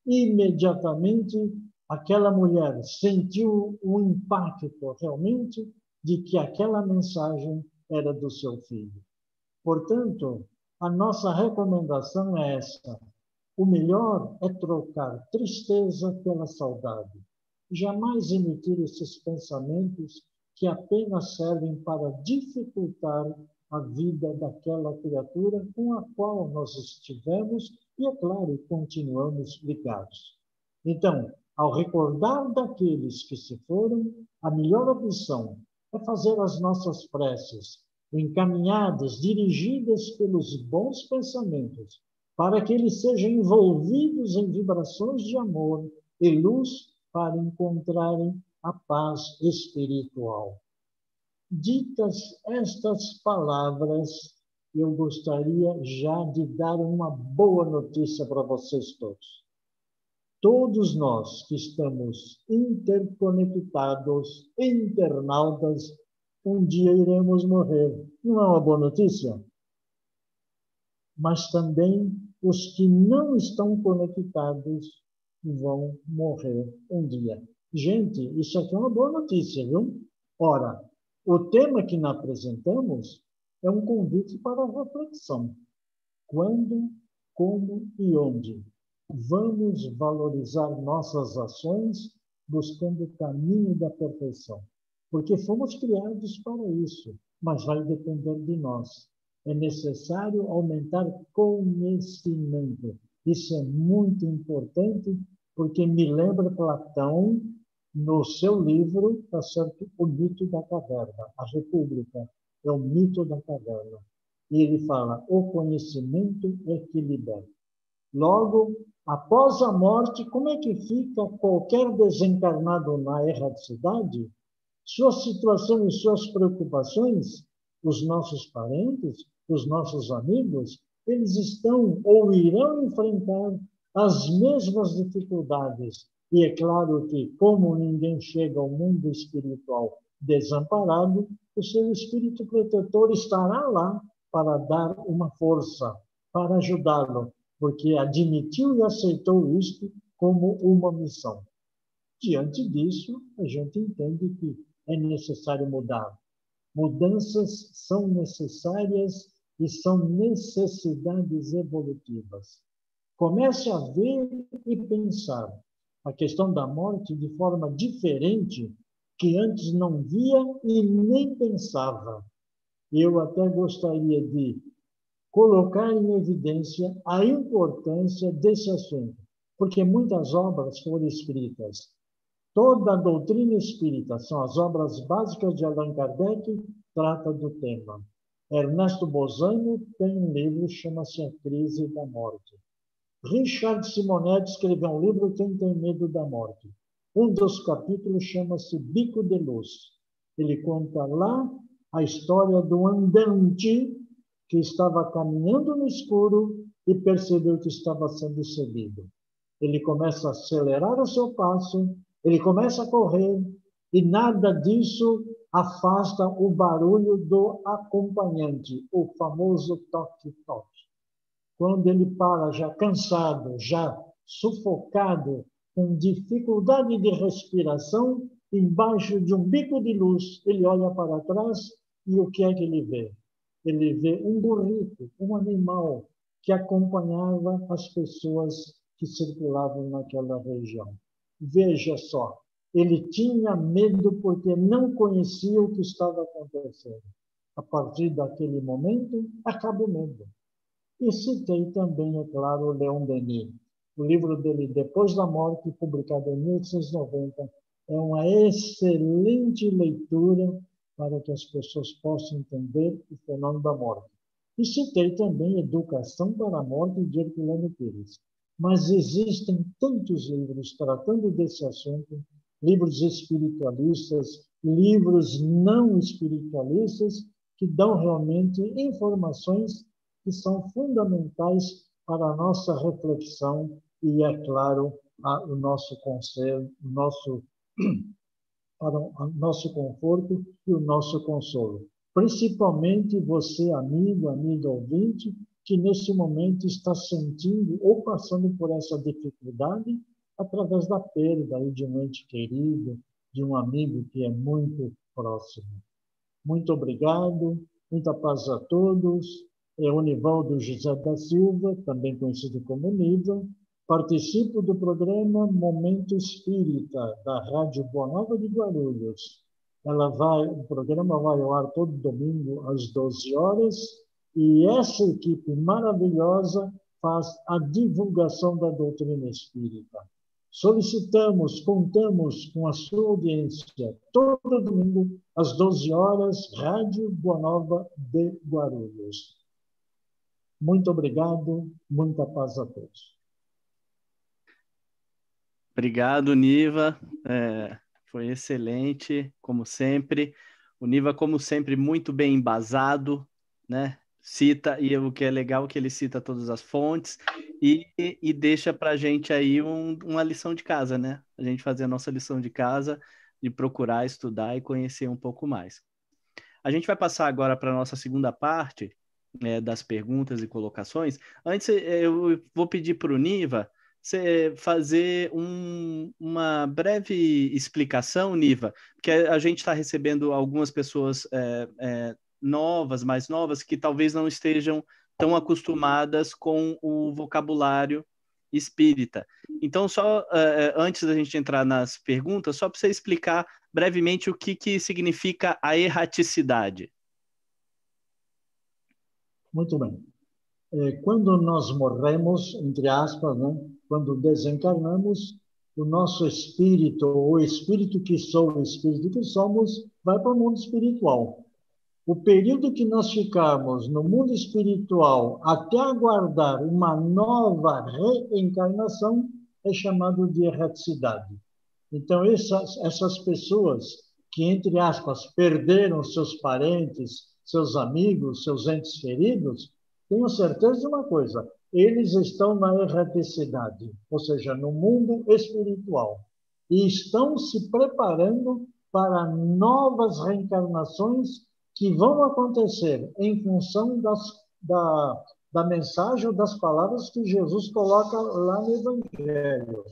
Imediatamente, aquela mulher sentiu o impacto realmente de que aquela mensagem era do seu filho. Portanto, a nossa recomendação é essa. O melhor é trocar tristeza pela saudade. Jamais emitir esses pensamentos que apenas servem para dificultar a vida daquela criatura com a qual nós estivemos e, é claro, continuamos ligados. Então, ao recordar daqueles que se foram, a melhor opção é fazer as nossas preces encaminhadas, dirigidas pelos bons pensamentos, para que eles sejam envolvidos em vibrações de amor e luz para encontrarem a paz espiritual. Ditas estas palavras, eu gostaria já de dar uma boa notícia para vocês todos. Todos nós que estamos interconectados, internautas, um dia iremos morrer. Não é uma boa notícia? Mas também os que não estão conectados vão morrer um dia. Gente, isso aqui é uma boa notícia, viu? Ora, o tema que nós apresentamos é um convite para a reflexão. Quando, como e onde? Vamos valorizar nossas ações buscando o caminho da perfeição. Porque fomos criados para isso, mas vai depender de nós. É necessário aumentar conhecimento. Isso é muito importante, porque me lembra Platão, no seu livro, tá certo, O Mito da Caverna, a República, é o mito da caverna. E ele fala, o conhecimento é que liberta. Logo, após a morte, como é que fica qualquer desencarnado na erradicidade? Sua situação e suas preocupações, os nossos parentes, os nossos amigos, eles estão ou irão enfrentar as mesmas dificuldades. E é claro que, como ninguém chega ao mundo espiritual desamparado, o seu espírito protetor estará lá para dar uma força, para ajudá-lo, porque admitiu e aceitou isto como uma missão. Diante disso, a gente entende que é necessário mudar. Mudanças são necessárias e são necessidades evolutivas. Comece a ver e pensar a questão da morte de forma diferente que antes não via e nem pensava. Eu até gostaria de colocar em evidência a importância desse assunto, porque muitas obras foram escritas. Toda a doutrina espírita, são as obras básicas de Allan Kardec, trata do tema. Ernesto Bozano tem um livro que chama-se A Crise da Morte. Richard Simonetti escreveu um livro, Quem Tem Medo da Morte. Um dos capítulos chama-se Bico de Luz. Ele conta lá a história do andante que estava caminhando no escuro e percebeu que estava sendo seguido. Ele começa a acelerar o seu passo, ele começa a correr, e nada disso afasta o barulho do acompanhante, o famoso toque-toque. Quando ele para, já cansado, já sufocado, com dificuldade de respiração, embaixo de um bico de luz, ele olha para trás e o que é que ele vê? Ele vê um burrito, um animal que acompanhava as pessoas que circulavam naquela região. Veja só, ele tinha medo porque não conhecia o que estava acontecendo. A partir daquele momento, acaba o medo. E citei também, é claro, o Leon Denis. O livro dele, Depois da Morte, publicado em 1890, é uma excelente leitura para que as pessoas possam entender o fenômeno da morte. E citei também Educação para a Morte, de Herculano Pires. Mas existem tantos livros tratando desse assunto, livros espiritualistas, livros não espiritualistas, que dão realmente informações que são fundamentais para a nossa reflexão e, é claro, o nosso conselho, para o nosso conforto e o nosso consolo. Principalmente você, amigo, amiga ouvinte, que nesse momento está sentindo ou passando por essa dificuldade através da perda de um ente querido, de um amigo que é muito próximo. Muito obrigado, muita paz a todos. É o Nivaldo José da Silva, também conhecido como Niva. Participo do programa Momento Espírita, da Rádio Boa Nova de Guarulhos. O programa vai ao ar todo domingo às 12 horas e essa equipe maravilhosa faz a divulgação da doutrina espírita. Solicitamos, contamos com a sua audiência todo domingo às 12 horas, Rádio Boa Nova de Guarulhos. Muito obrigado, muita paz a todos. Obrigado, Niva. Foi excelente, como sempre. O Niva, como sempre, muito bem embasado, né? Cita, e o que é legal é que ele cita todas as fontes e deixa para a gente aí uma lição de casa, né? A gente fazer a nossa lição de casa, de procurar estudar e conhecer um pouco mais. A gente vai passar agora para a nossa segunda parte, das perguntas e colocações. Antes, eu vou pedir para o Niva você fazer uma breve explicação, Niva, porque a gente está recebendo algumas pessoas novas, mais novas, que talvez não estejam tão acostumadas com o vocabulário espírita. Então, só antes da gente entrar nas perguntas, só para você explicar brevemente o que significa a erraticidade. Muito bem. Quando nós morremos, entre aspas, né? Quando desencarnamos, o nosso espírito, o espírito que sou, o espírito que somos, vai para o mundo espiritual. O período que nós ficamos no mundo espiritual até aguardar uma nova reencarnação é chamado de erraticidade. Então, essas pessoas que, entre aspas, perderam seus parentes, seus amigos, seus entes queridos, tenho certeza de uma coisa, eles estão na erraticidade, ou seja, no mundo espiritual, e estão se preparando para novas reencarnações que vão acontecer em função da mensagem ou das palavras que Jesus coloca lá no Evangelho.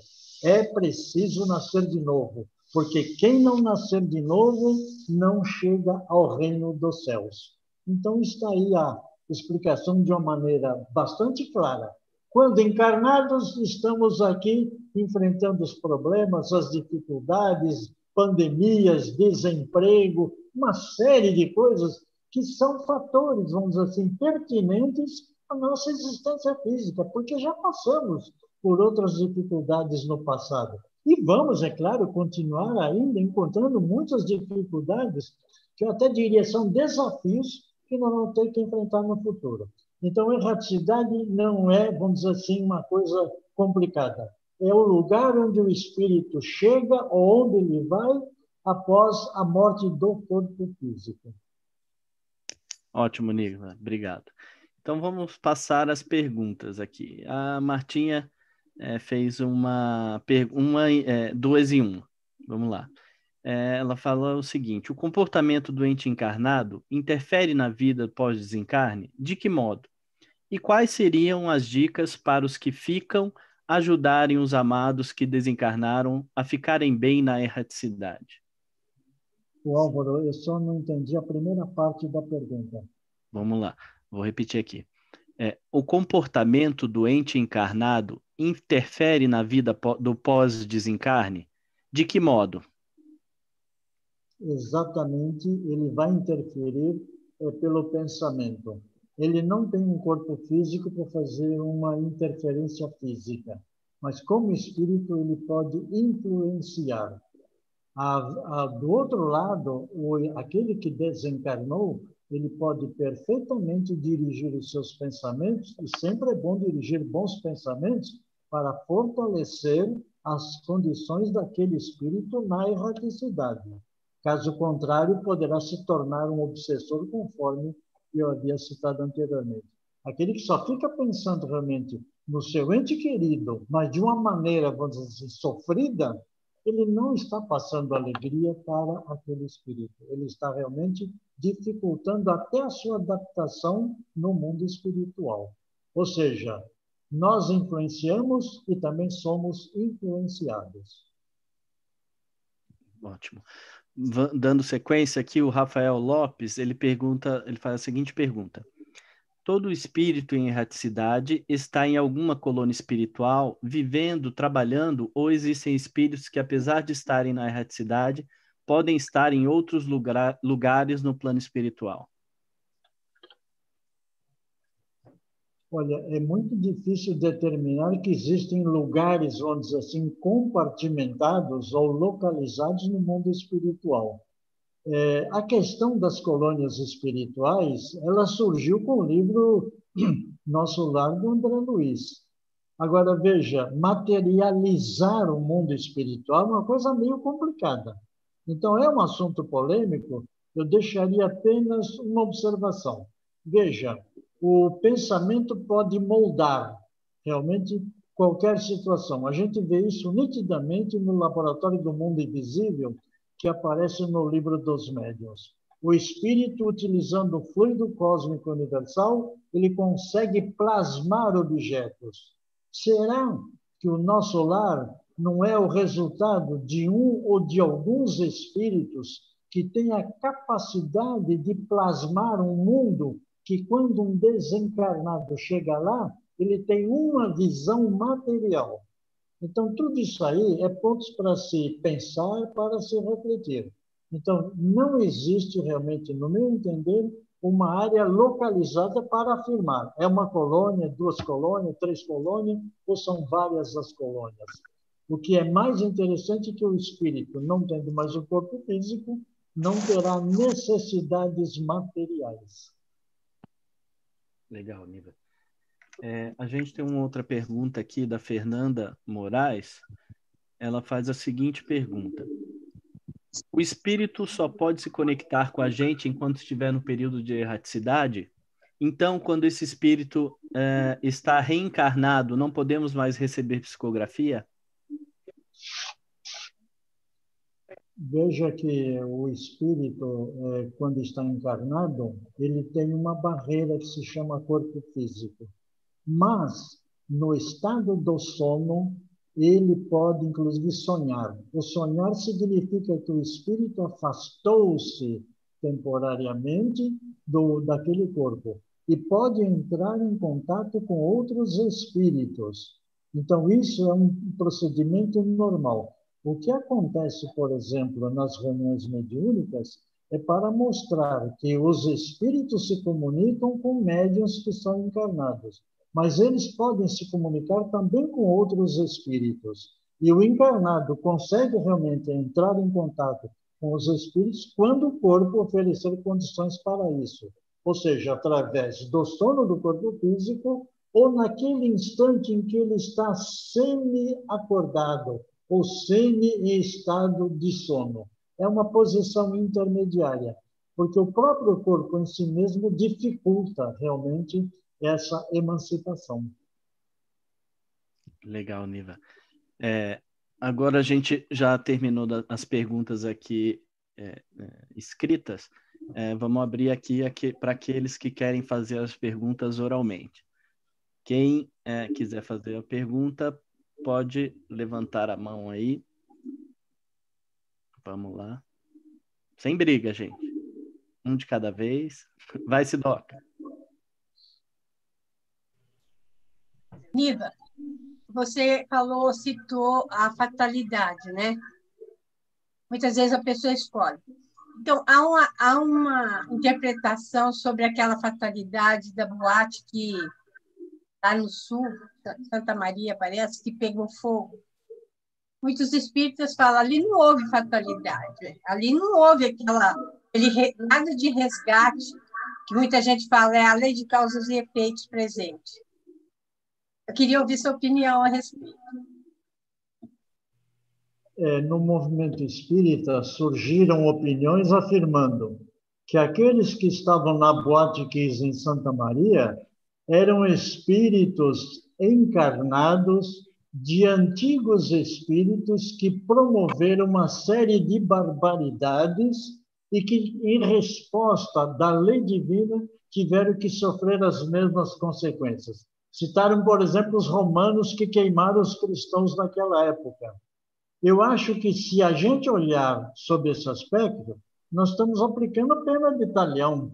É preciso nascer de novo, porque quem não nascer de novo não chega ao reino dos céus. Então está aí a explicação de uma maneira bastante clara. Quando encarnados, estamos aqui enfrentando os problemas, as dificuldades, pandemias, desemprego, uma série de coisas que são fatores, vamos dizer assim, pertinentes à nossa existência física, porque já passamos por outras dificuldades no passado. E vamos, é claro, continuar ainda encontrando muitas dificuldades, que eu até diria são desafios que nós vamos ter que enfrentar no futuro. Então, erraticidade não é, vamos dizer assim, uma coisa complicada. É o lugar onde o espírito chega ou onde ele vai após a morte do corpo físico. Ótimo, Niva. Obrigado. Então, vamos passar as perguntas aqui. A Martinha fez duas em uma. Vamos lá. Ela fala o seguinte: o comportamento do ente encarnado interfere na vida pós-desencarne? De que modo? E quais seriam as dicas para os que ficam ajudarem os amados que desencarnaram a ficarem bem na erraticidade? O Álvaro, eu só não entendi a primeira parte da pergunta. Vamos lá, vou repetir aqui. O comportamento do ente encarnado interfere na vida do pós-desencarne? De que modo? Exatamente, ele vai interferir pelo pensamento. Ele não tem um corpo físico para fazer uma interferência física, mas como espírito ele pode influenciar. Do outro lado, aquele que desencarnou, ele pode perfeitamente dirigir os seus pensamentos, e sempre é bom dirigir bons pensamentos para fortalecer as condições daquele espírito na erraticidade. Caso contrário, poderá se tornar um obsessor, conforme eu havia citado anteriormente. Aquele que só fica pensando realmente no seu ente querido, mas de uma maneira, vamos dizer assim, sofrida, ele não está passando alegria para aquele espírito. Ele está realmente dificultando até a sua adaptação no mundo espiritual. Ou seja, nós influenciamos e também somos influenciados. Ótimo. Dando sequência aqui, o Rafael Lopes, ele faz a seguinte pergunta: todo espírito em erraticidade está em alguma colônia espiritual, vivendo, trabalhando, ou existem espíritos que, apesar de estarem na erraticidade, podem estar em outros lugares no plano espiritual? Olha, é muito difícil determinar que existem lugares, vamos dizer assim, compartimentados ou localizados no mundo espiritual. A questão das colônias espirituais, ela surgiu com o livro Nosso Lar, do André Luiz. Agora, veja, materializar o mundo espiritual é uma coisa meio complicada. Então, é um assunto polêmico, eu deixaria apenas uma observação. Veja, o pensamento pode moldar realmente qualquer situação. A gente vê isso nitidamente no Laboratório do Mundo Invisível, que aparece no Livro dos Médiuns. O espírito, utilizando o fluido cósmico universal, ele consegue plasmar objetos. Será que o nosso lar não é o resultado de um ou de alguns espíritos que têm a capacidade de plasmar um mundo que, quando um desencarnado chega lá, ele tem uma visão material? Então, tudo isso aí é pontos para se pensar, para se refletir. Então, não existe realmente, no meu entender, uma área localizada para afirmar. É uma colônia, 2 colônias, 3 colônias, ou são várias as colônias? O que é mais interessante é que o espírito, não tendo mais o corpo físico, não terá necessidades materiais. Legal, Niva. A gente tem uma outra pergunta aqui da Fernanda Moraes. Ela faz a seguinte pergunta: o espírito só pode se conectar com a gente enquanto estiver no período de erraticidade? Então, quando esse espírito está reencarnado, não podemos mais receber psicografia? Veja que o espírito, quando está encarnado, ele tem uma barreira que se chama corpo físico. Mas, no estado do sono, ele pode, inclusive, sonhar. O sonhar significa que o espírito afastou-se temporariamente daquele corpo e pode entrar em contato com outros espíritos. Então, isso é um procedimento normal. O que acontece, por exemplo, nas reuniões mediúnicas é para mostrar que os espíritos se comunicam com médiuns que são encarnados, mas eles podem se comunicar também com outros espíritos. E o encarnado consegue realmente entrar em contato com os espíritos quando o corpo oferecer condições para isso. Ou seja, através do sono do corpo físico ou naquele instante em que ele está semi-acordado ou semi em estado de sono. É uma posição intermediária, porque o próprio corpo em si mesmo dificulta realmente essa emancipação. Legal, Niva. Agora a gente já terminou as perguntas aqui escritas. Vamos abrir aqui para aqueles que querem fazer as perguntas oralmente. Quem quiser fazer a pergunta, pode levantar a mão aí. Vamos lá. Sem briga, gente. Um de cada vez. Vai, Sidoca. Niva, você citou a fatalidade, né? Muitas vezes a pessoa escolhe. Então, há uma interpretação sobre aquela fatalidade da boate que lá no sul, Santa Maria, parece, que pegou fogo. Muitos espíritas falam, ali não houve fatalidade, ali não houve nada de resgate, que muita gente fala, é a lei de causas e efeitos presente. Eu queria ouvir sua opinião a respeito. No movimento espírita surgiram opiniões afirmando que aqueles que estavam na Boate Kiss em Santa Maria eram espíritos encarnados de antigos espíritos que promoveram uma série de barbaridades e que, em resposta da lei divina, tiveram que sofrer as mesmas consequências. Citaram, por exemplo, os romanos que queimaram os cristãos naquela época. Eu acho que, se a gente olhar sob esse aspecto, nós estamos aplicando a pena de talhão.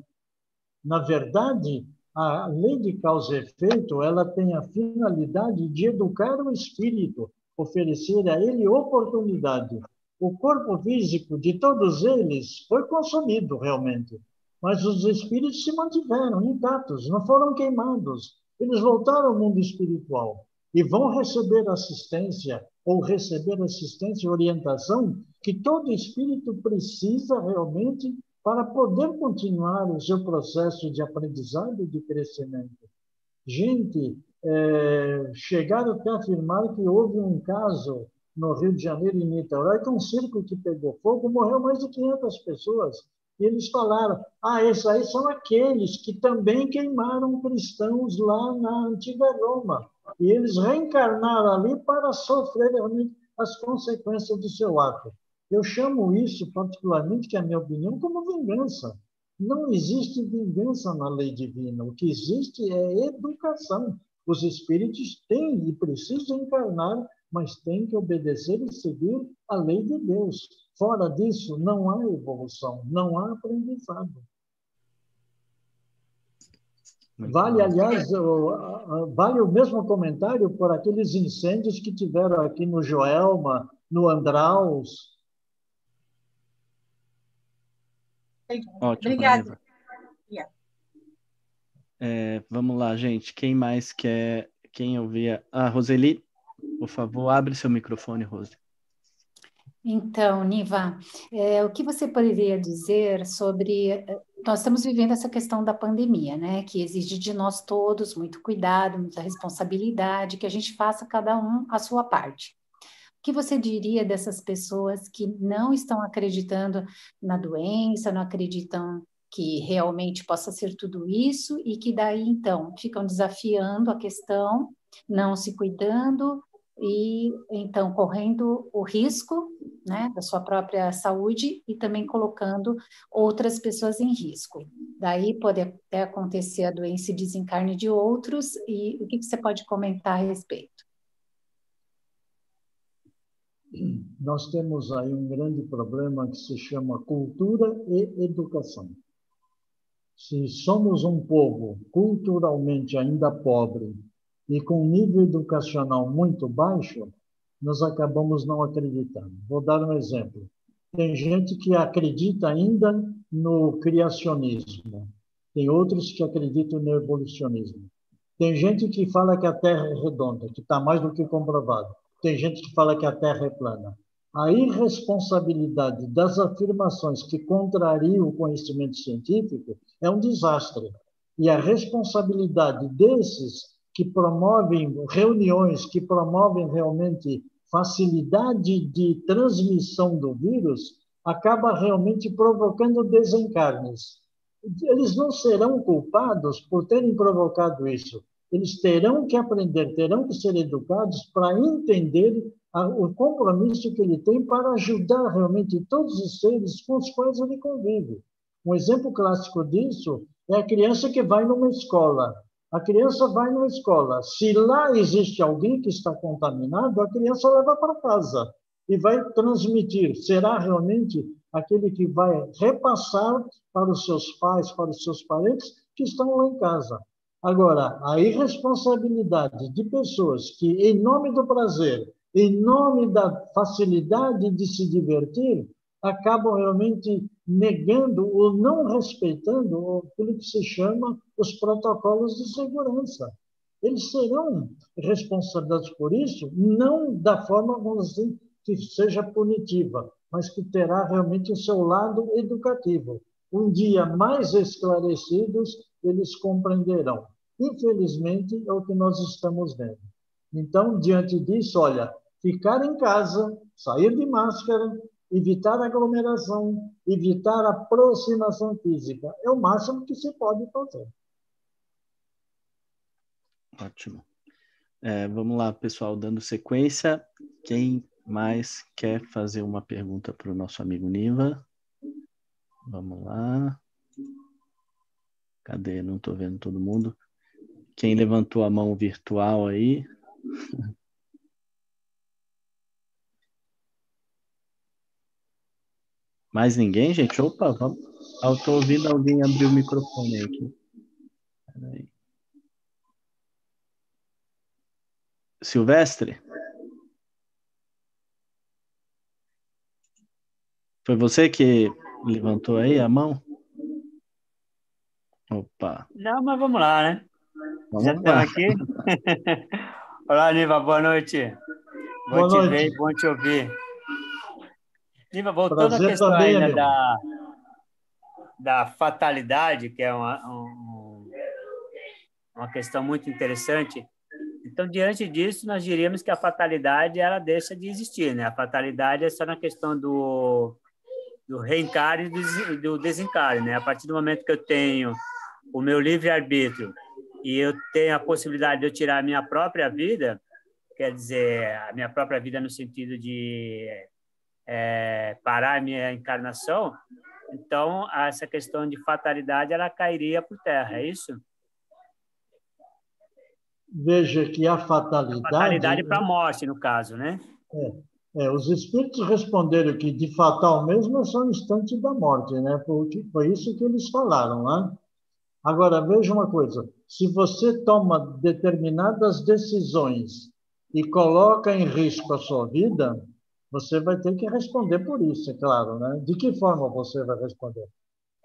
Na verdade, a lei de causa e efeito, ela tem a finalidade de educar o espírito, oferecer a ele oportunidade. O corpo físico de todos eles foi consumido realmente, mas os espíritos se mantiveram intactos, não foram queimados. Eles voltaram ao mundo espiritual e vão receber assistência ou receber assistência e orientação que todo espírito precisa realmente para poder continuar o seu processo de aprendizado e de crescimento. Gente, chegaram até a afirmar que houve um caso no Rio de Janeiro, em Niterói, que um circo que pegou fogo, morreu mais de 500 pessoas. E eles falaram, esses aí são aqueles que também queimaram cristãos lá na antiga Roma. E eles reencarnaram ali para sofrer realmente as consequências do seu ato. Eu chamo isso, particularmente, que é a minha opinião, como vingança. Não existe vingança na lei divina. O que existe é educação. Os espíritos têm e precisam encarnar, mas têm que obedecer e seguir a lei de Deus. Fora disso, não há evolução, não há aprendizado. Vale, aliás, vale o mesmo comentário por aqueles incêndios que tiveram aqui no Joelma, no Andraus. Ótimo, Obrigada. Vamos lá, gente. Quem mais quer? Quem ouvia? Roseli, por favor, abre seu microfone, Rose. Então, Niva, o que você poderia dizer sobre... Nós estamos vivendo essa questão da pandemia, né? Que exige de nós todos muito cuidado, muita responsabilidade, que a gente faça cada um a sua parte. O que você diria dessas pessoas que não estão acreditando na doença, não acreditam que realmente possa ser tudo isso e que daí, então, ficam desafiando a questão, não se cuidando e, então, correndo o risco, né, da sua própria saúde e também colocando outras pessoas em risco. Daí pode até acontecer a doença e desencarne de outros, e o que você pode comentar a respeito? Nós temos aí um grande problema que se chama cultura e educação. Se somos um povo culturalmente ainda pobre e com nível educacional muito baixo, nós acabamos não acreditando. Vou dar um exemplo. Tem gente que acredita ainda no criacionismo. Tem outros que acreditam no evolucionismo. Tem gente que fala que a Terra é redonda, que está mais do que comprovado. Tem gente que fala que a Terra é plana. A irresponsabilidade das afirmações que contrariam o conhecimento científico é um desastre. E a responsabilidade desses que promovem reuniões, que promovem realmente facilidade de transmissão do vírus, acaba realmente provocando desencarnes. Eles não serão culpados por terem provocado isso. Eles terão que aprender, terão que ser educados para entender o compromisso que ele tem para ajudar realmente todos os seres com os quais ele convive. Um exemplo clássico disso é a criança que vai numa escola. A criança vai numa escola. Se lá existe alguém que está contaminado, a criança leva para casa e vai transmitir. Será realmente aquele que vai repassar para os seus pais, para os seus parentes que estão lá em casa. Agora, a irresponsabilidade de pessoas que, em nome do prazer, em nome da facilidade de se divertir, acabam realmente negando ou não respeitando aquilo que se chama os protocolos de segurança. Eles serão responsabilizados por isso, não da forma, vamos dizer, que seja punitiva, mas que terá realmente o seu lado educativo. Um dia mais esclarecidos, eles compreenderão. Infelizmente, é o que nós estamos vendo. Então, diante disso, olha, ficar em casa, sair de máscara, evitar aglomeração, evitar aproximação física, é o máximo que se pode fazer. Ótimo. Vamos lá, pessoal, dando sequência. Quem mais quer fazer uma pergunta para o nosso amigo Niva? Vamos lá. Cadê? Não estou vendo todo mundo. Quem levantou a mão virtual aí? Mais ninguém, gente? Opa, vamos. Eu estou ouvindo alguém abrir o microfone aqui. Peraí. Silvestre? Foi você que levantou aí a mão? Opa. Não, mas vamos lá, né? Já Vamos estamos lá. aqui. Olá, Niva, boa noite. Bom Boa te noite. ver, bom te ouvir. Niva, voltando à Prazer questão também, ainda amigo. da fatalidade, que é uma questão muito interessante. Então, diante disso, nós diríamos que a fatalidade ela deixa de existir, né? A fatalidade é só na questão do reencarne e do desencarne, né? A partir do momento que eu tenho o meu livre-arbítrio e eu tenho a possibilidade de eu tirar a minha própria vida, quer dizer, a minha própria vida no sentido de parar a minha encarnação, então essa questão de fatalidade ela cairia por terra, é isso? Veja que a Fatalidade para a morte, no caso, né? Os espíritos responderam que de fatal mesmo é só o instante da morte, né? Foi isso que eles falaram, né? Agora, veja uma coisa, se você toma determinadas decisões e coloca em risco a sua vida, você vai ter que responder por isso, é claro, né? De que forma você vai responder?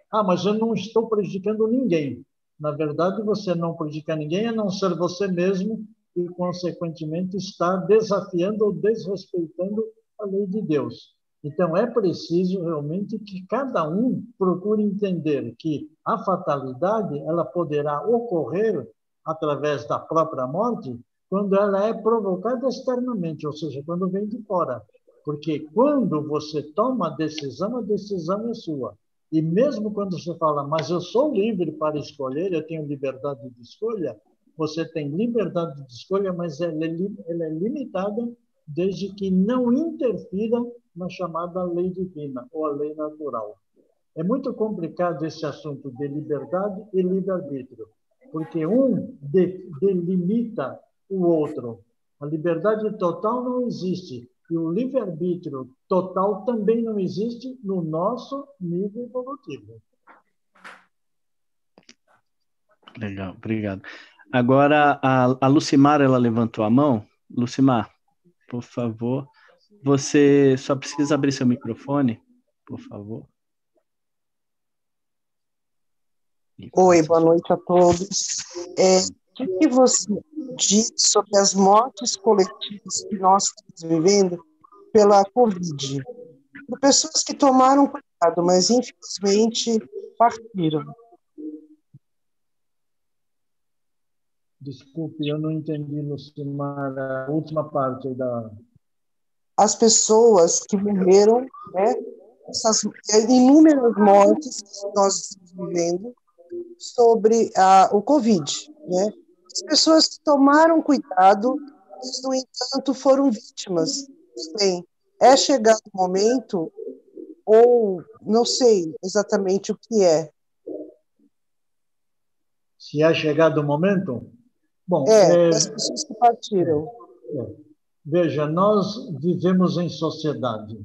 Ah, mas eu não estou prejudicando ninguém. Na verdade, você não prejudica ninguém, a não ser você mesmo, e, consequentemente, está desafiando ou desrespeitando a lei de Deus. Então, é preciso realmente que cada um procure entender que a fatalidade ela poderá ocorrer através da própria morte quando ela é provocada externamente, ou seja, quando vem de fora. Porque quando você toma a decisão é sua. E mesmo quando você fala, mas eu sou livre para escolher, eu tenho liberdade de escolha, você tem liberdade de escolha, mas ela é limitada desde que não interfira na chamada lei divina ou a lei natural. É muito complicado esse assunto de liberdade e livre-arbítrio, porque um delimita o outro. A liberdade total não existe. E o livre-arbítrio total também não existe no nosso nível evolutivo. Legal, obrigado. Agora, a Lucimar, ela levantou a mão. Lucimar, por favor, você só precisa abrir seu microfone, por favor. Oi, boa noite a todos. O que você diz sobre as mortes coletivas que nós estamos vivendo pela Covid? De pessoas que tomaram cuidado, mas infelizmente partiram. Desculpe, eu não entendi, Lucimar, a última parte da... As pessoas que morreram, né? Essas inúmeras mortes que nós estamos vivendo sobre o Covid, né? As pessoas que tomaram cuidado, mas, no entanto, foram vítimas. Bem, é chegado o momento, ou não sei exatamente o que é. Se é chegado o momento? Bom, as pessoas que partiram. Veja, nós vivemos em sociedade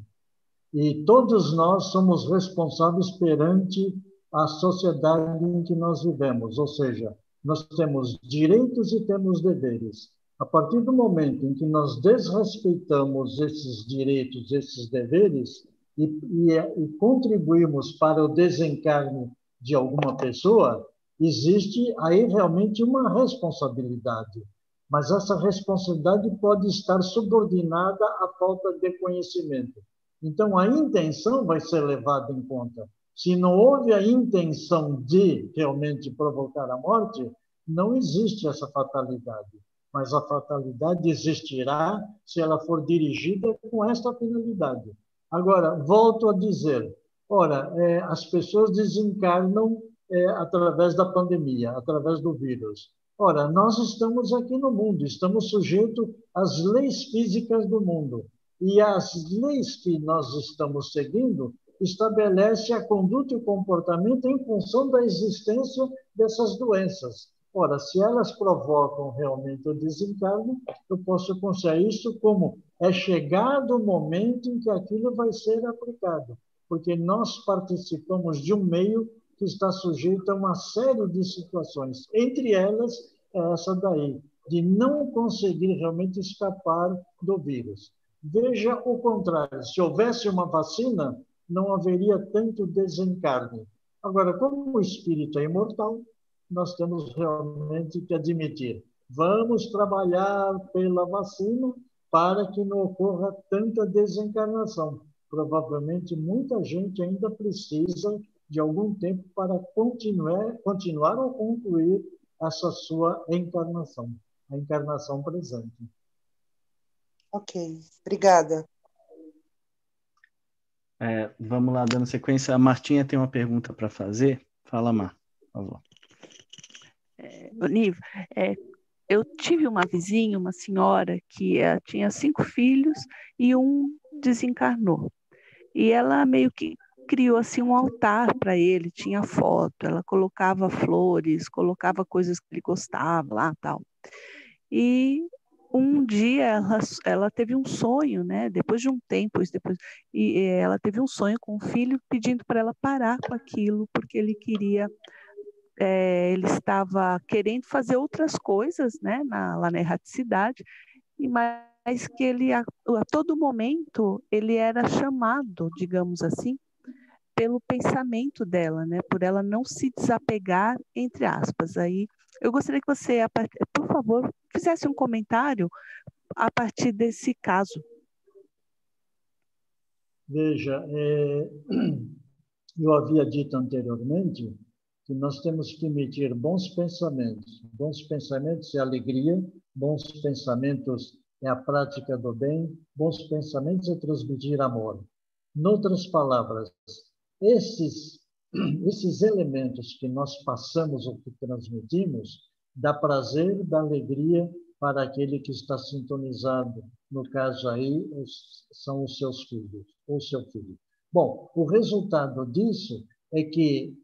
e todos nós somos responsáveis perante a sociedade em que nós vivemos, ou seja, nós temos direitos e temos deveres. A partir do momento em que nós desrespeitamos esses direitos, esses deveres e contribuímos para o desencarne de alguma pessoa, existe aí realmente uma responsabilidade. Mas essa responsabilidade pode estar subordinada à falta de conhecimento. Então, a intenção vai ser levada em conta. Se não houve a intenção de realmente provocar a morte, não existe essa fatalidade. Mas a fatalidade existirá se ela for dirigida com esta finalidade. Agora, volto a dizer, ora, as pessoas desencarnam através da pandemia, através do vírus. Ora, nós estamos aqui no mundo, estamos sujeitos às leis físicas do mundo. E as leis que nós estamos seguindo estabelecem a conduta e o comportamento em função da existência dessas doenças. Ora, se elas provocam realmente o desencarne, eu posso considerar isso como é chegado o momento em que aquilo vai ser aplicado, porque nós participamos de um meio que está sujeito a uma série de situações, entre elas essa daí, de não conseguir realmente escapar do vírus. Veja o contrário, se houvesse uma vacina, não haveria tanto desencarne. Agora, como o espírito é imortal, nós temos realmente que admitir. Vamos trabalhar pela vacina para que não ocorra tanta desencarnação. Provavelmente muita gente ainda precisa de algum tempo para continuar ou concluir essa sua encarnação, a encarnação presente. Ok, obrigada. Vamos lá, dando sequência. A Martinha tem uma pergunta para fazer. Fala, Mar, por favor. Niva, eu tive uma vizinha, uma senhora, que tinha 5 filhos e um desencarnou. E ela meio que criou assim um altar para ele, tinha foto, ela colocava flores, colocava coisas que ele gostava lá, tal. E um dia ela teve um sonho, né? Depois de um tempo, ela teve um sonho com o filho pedindo para ela parar com aquilo, porque ele estava querendo fazer outras coisas, né? Lá na erraticidade, mas que ele a todo momento ele era chamado, digamos assim, pelo pensamento dela, né? Por ela não se desapegar, entre aspas. Aí eu gostaria que você, por favor, fizesse um comentário a partir desse caso. Veja, eu havia dito anteriormente que nós temos que emitir bons pensamentos. Bons pensamentos é alegria, bons pensamentos é a prática do bem, bons pensamentos é transmitir amor. Em outras palavras, esses elementos que nós passamos ou que transmitimos, dá prazer, dá alegria para aquele que está sintonizado. No caso aí, são os seus filhos, ou seu filho. Bom, o resultado disso é que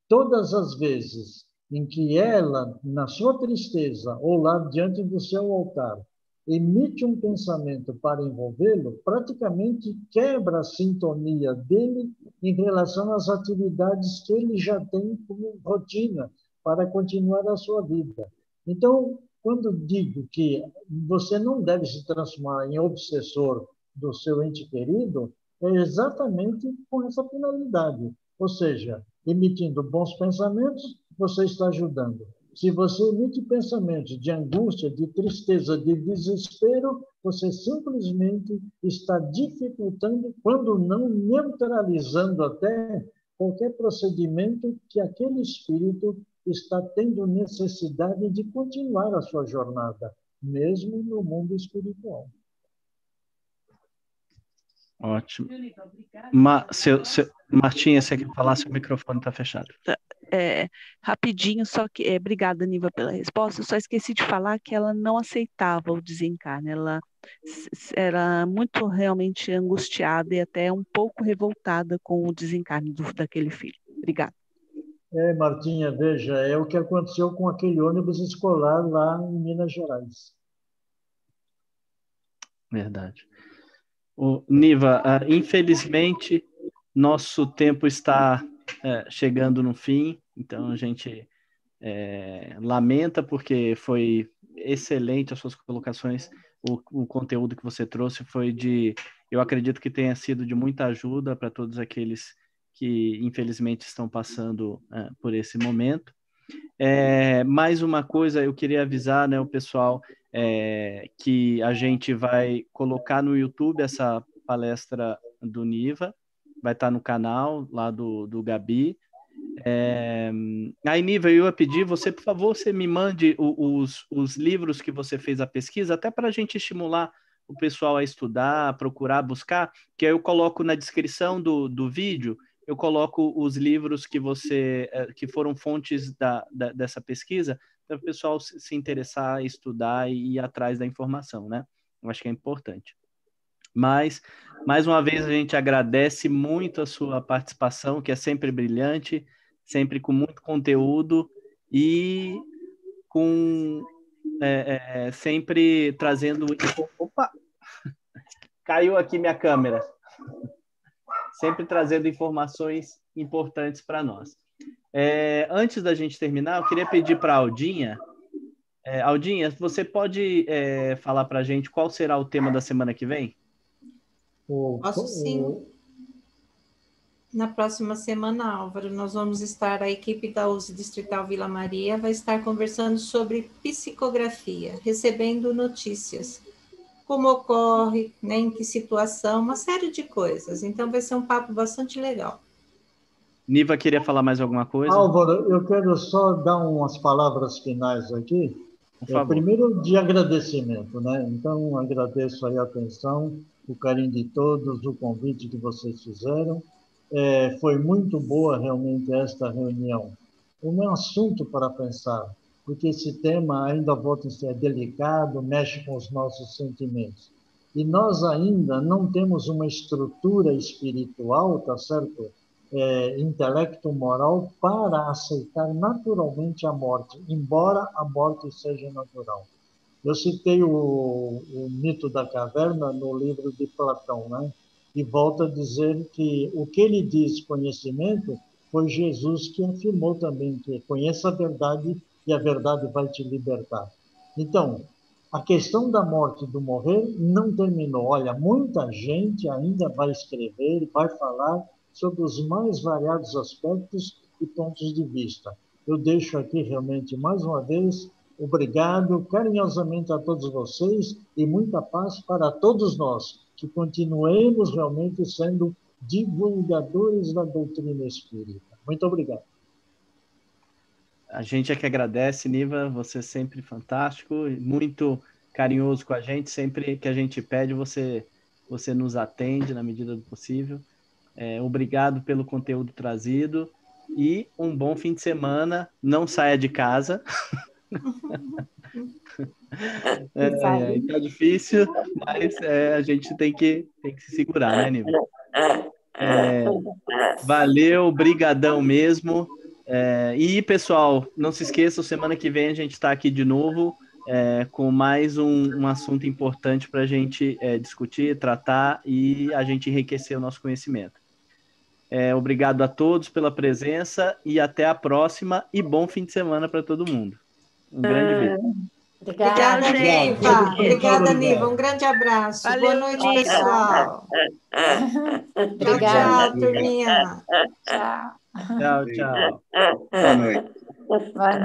todas as vezes em que ela, na sua tristeza, ou lá diante do seu altar, emite um pensamento para envolvê-lo, praticamente quebra a sintonia dele em relação às atividades que ele já tem como rotina para continuar a sua vida. Então, quando digo que você não deve se transformar em obsessor do seu ente querido, é exatamente com essa finalidade. Ou seja, emitindo bons pensamentos, você está ajudando. Se você emite pensamentos de angústia, de tristeza, de desespero, você simplesmente está dificultando, quando não neutralizando até qualquer procedimento que aquele espírito está tendo necessidade de continuar a sua jornada, mesmo no mundo espiritual. Ótimo. Martinha, você quer falar? Seu microfone está fechado. Rapidinho, só que obrigada, Niva, pela resposta. Eu só esqueci de falar que ela não aceitava o desencarne. Ela era muito realmente angustiada e até um pouco revoltada com o desencarne daquele filho. Obrigada. Martinha, veja, é o que aconteceu com aquele ônibus escolar lá em Minas Gerais. Verdade. Niva, infelizmente, nosso tempo está chegando no fim, então a gente lamenta, porque foi excelente as suas colocações, o conteúdo que você trouxe foi eu acredito que tenha sido de muita ajuda para todos aqueles que infelizmente estão passando por esse momento. Mais uma coisa, eu queria avisar, né, o pessoal que a gente vai colocar no YouTube essa palestra do Niva, vai estar no canal lá do Gabi. Aí, Niva, eu ia pedir, por favor, você me mande os livros que você fez a pesquisa, até para a gente estimular o pessoal a estudar, a procurar, buscar, que aí eu coloco na descrição do vídeo, eu coloco os livros que foram fontes dessa pesquisa, para o pessoal se interessar, estudar e ir atrás da informação, né? Eu acho que é importante. Mas, mais uma vez, a gente agradece muito a sua participação, que é sempre brilhante, sempre com muito conteúdo e sempre trazendo... Opa! Caiu aqui minha câmera. Sempre trazendo informações importantes para nós. Antes da gente terminar, eu queria pedir para a Aldinha. Aldinha, você pode falar para a gente qual será o tema da semana que vem? Posso sim. na próxima semana, Álvaro. Nós vamos estar, a equipe da USE Distrital Vila Maria vai estar conversando sobre psicografia, recebendo notícias, como ocorre, né, em que situação, uma série de coisas. Então, vai ser um papo bastante legal. Niva queria falar mais alguma coisa? Álvaro, eu quero só dar umas palavras finais aqui. Por favor. Primeiro, de agradecimento, né? Então, agradeço aí a atenção, o carinho de todos, o convite que vocês fizeram. Foi muito boa realmente esta reunião. Um assunto para pensar, porque esse tema, ainda volto a ser delicado, mexe com os nossos sentimentos. E nós ainda não temos uma estrutura espiritual, tá certo? Intelecto moral para aceitar naturalmente a morte, embora a morte seja natural. Eu citei o mito da caverna no livro de Platão, né? E volto a dizer que o que ele diz conhecimento foi Jesus que afirmou também que conheça a verdade e a verdade vai te libertar. Então, a questão da morte e do morrer não terminou. Olha, muita gente ainda vai escrever, vai falar sobre os mais variados aspectos e pontos de vista. Eu deixo aqui realmente, mais uma vez, obrigado carinhosamente a todos vocês e muita paz para todos nós, que continuemos realmente sendo divulgadores da doutrina espírita. Muito obrigado. A gente é que agradece, Niva, você é sempre fantástico, muito carinhoso com a gente, sempre que a gente pede, você nos atende na medida do possível. Obrigado pelo conteúdo trazido e um bom fim de semana. Não saia de casa. Tá difícil, mas a gente tem que se segurar, né, Niva? Valeu, brigadão mesmo. E, pessoal, não se esqueçam, semana que vem a gente está aqui de novo com mais um assunto importante para a gente discutir, tratar e a gente enriquecer o nosso conhecimento. Obrigado a todos pela presença e até a próxima e bom fim de semana para todo mundo. Um grande beijo. Obrigada, Niva. Obrigada, Niva. Um grande abraço. Valeu, boa noite, Niva. pessoal. Obrigada. Tchau, turminha. Tchau. Tchau, tchau. Boa noite. Boa noite.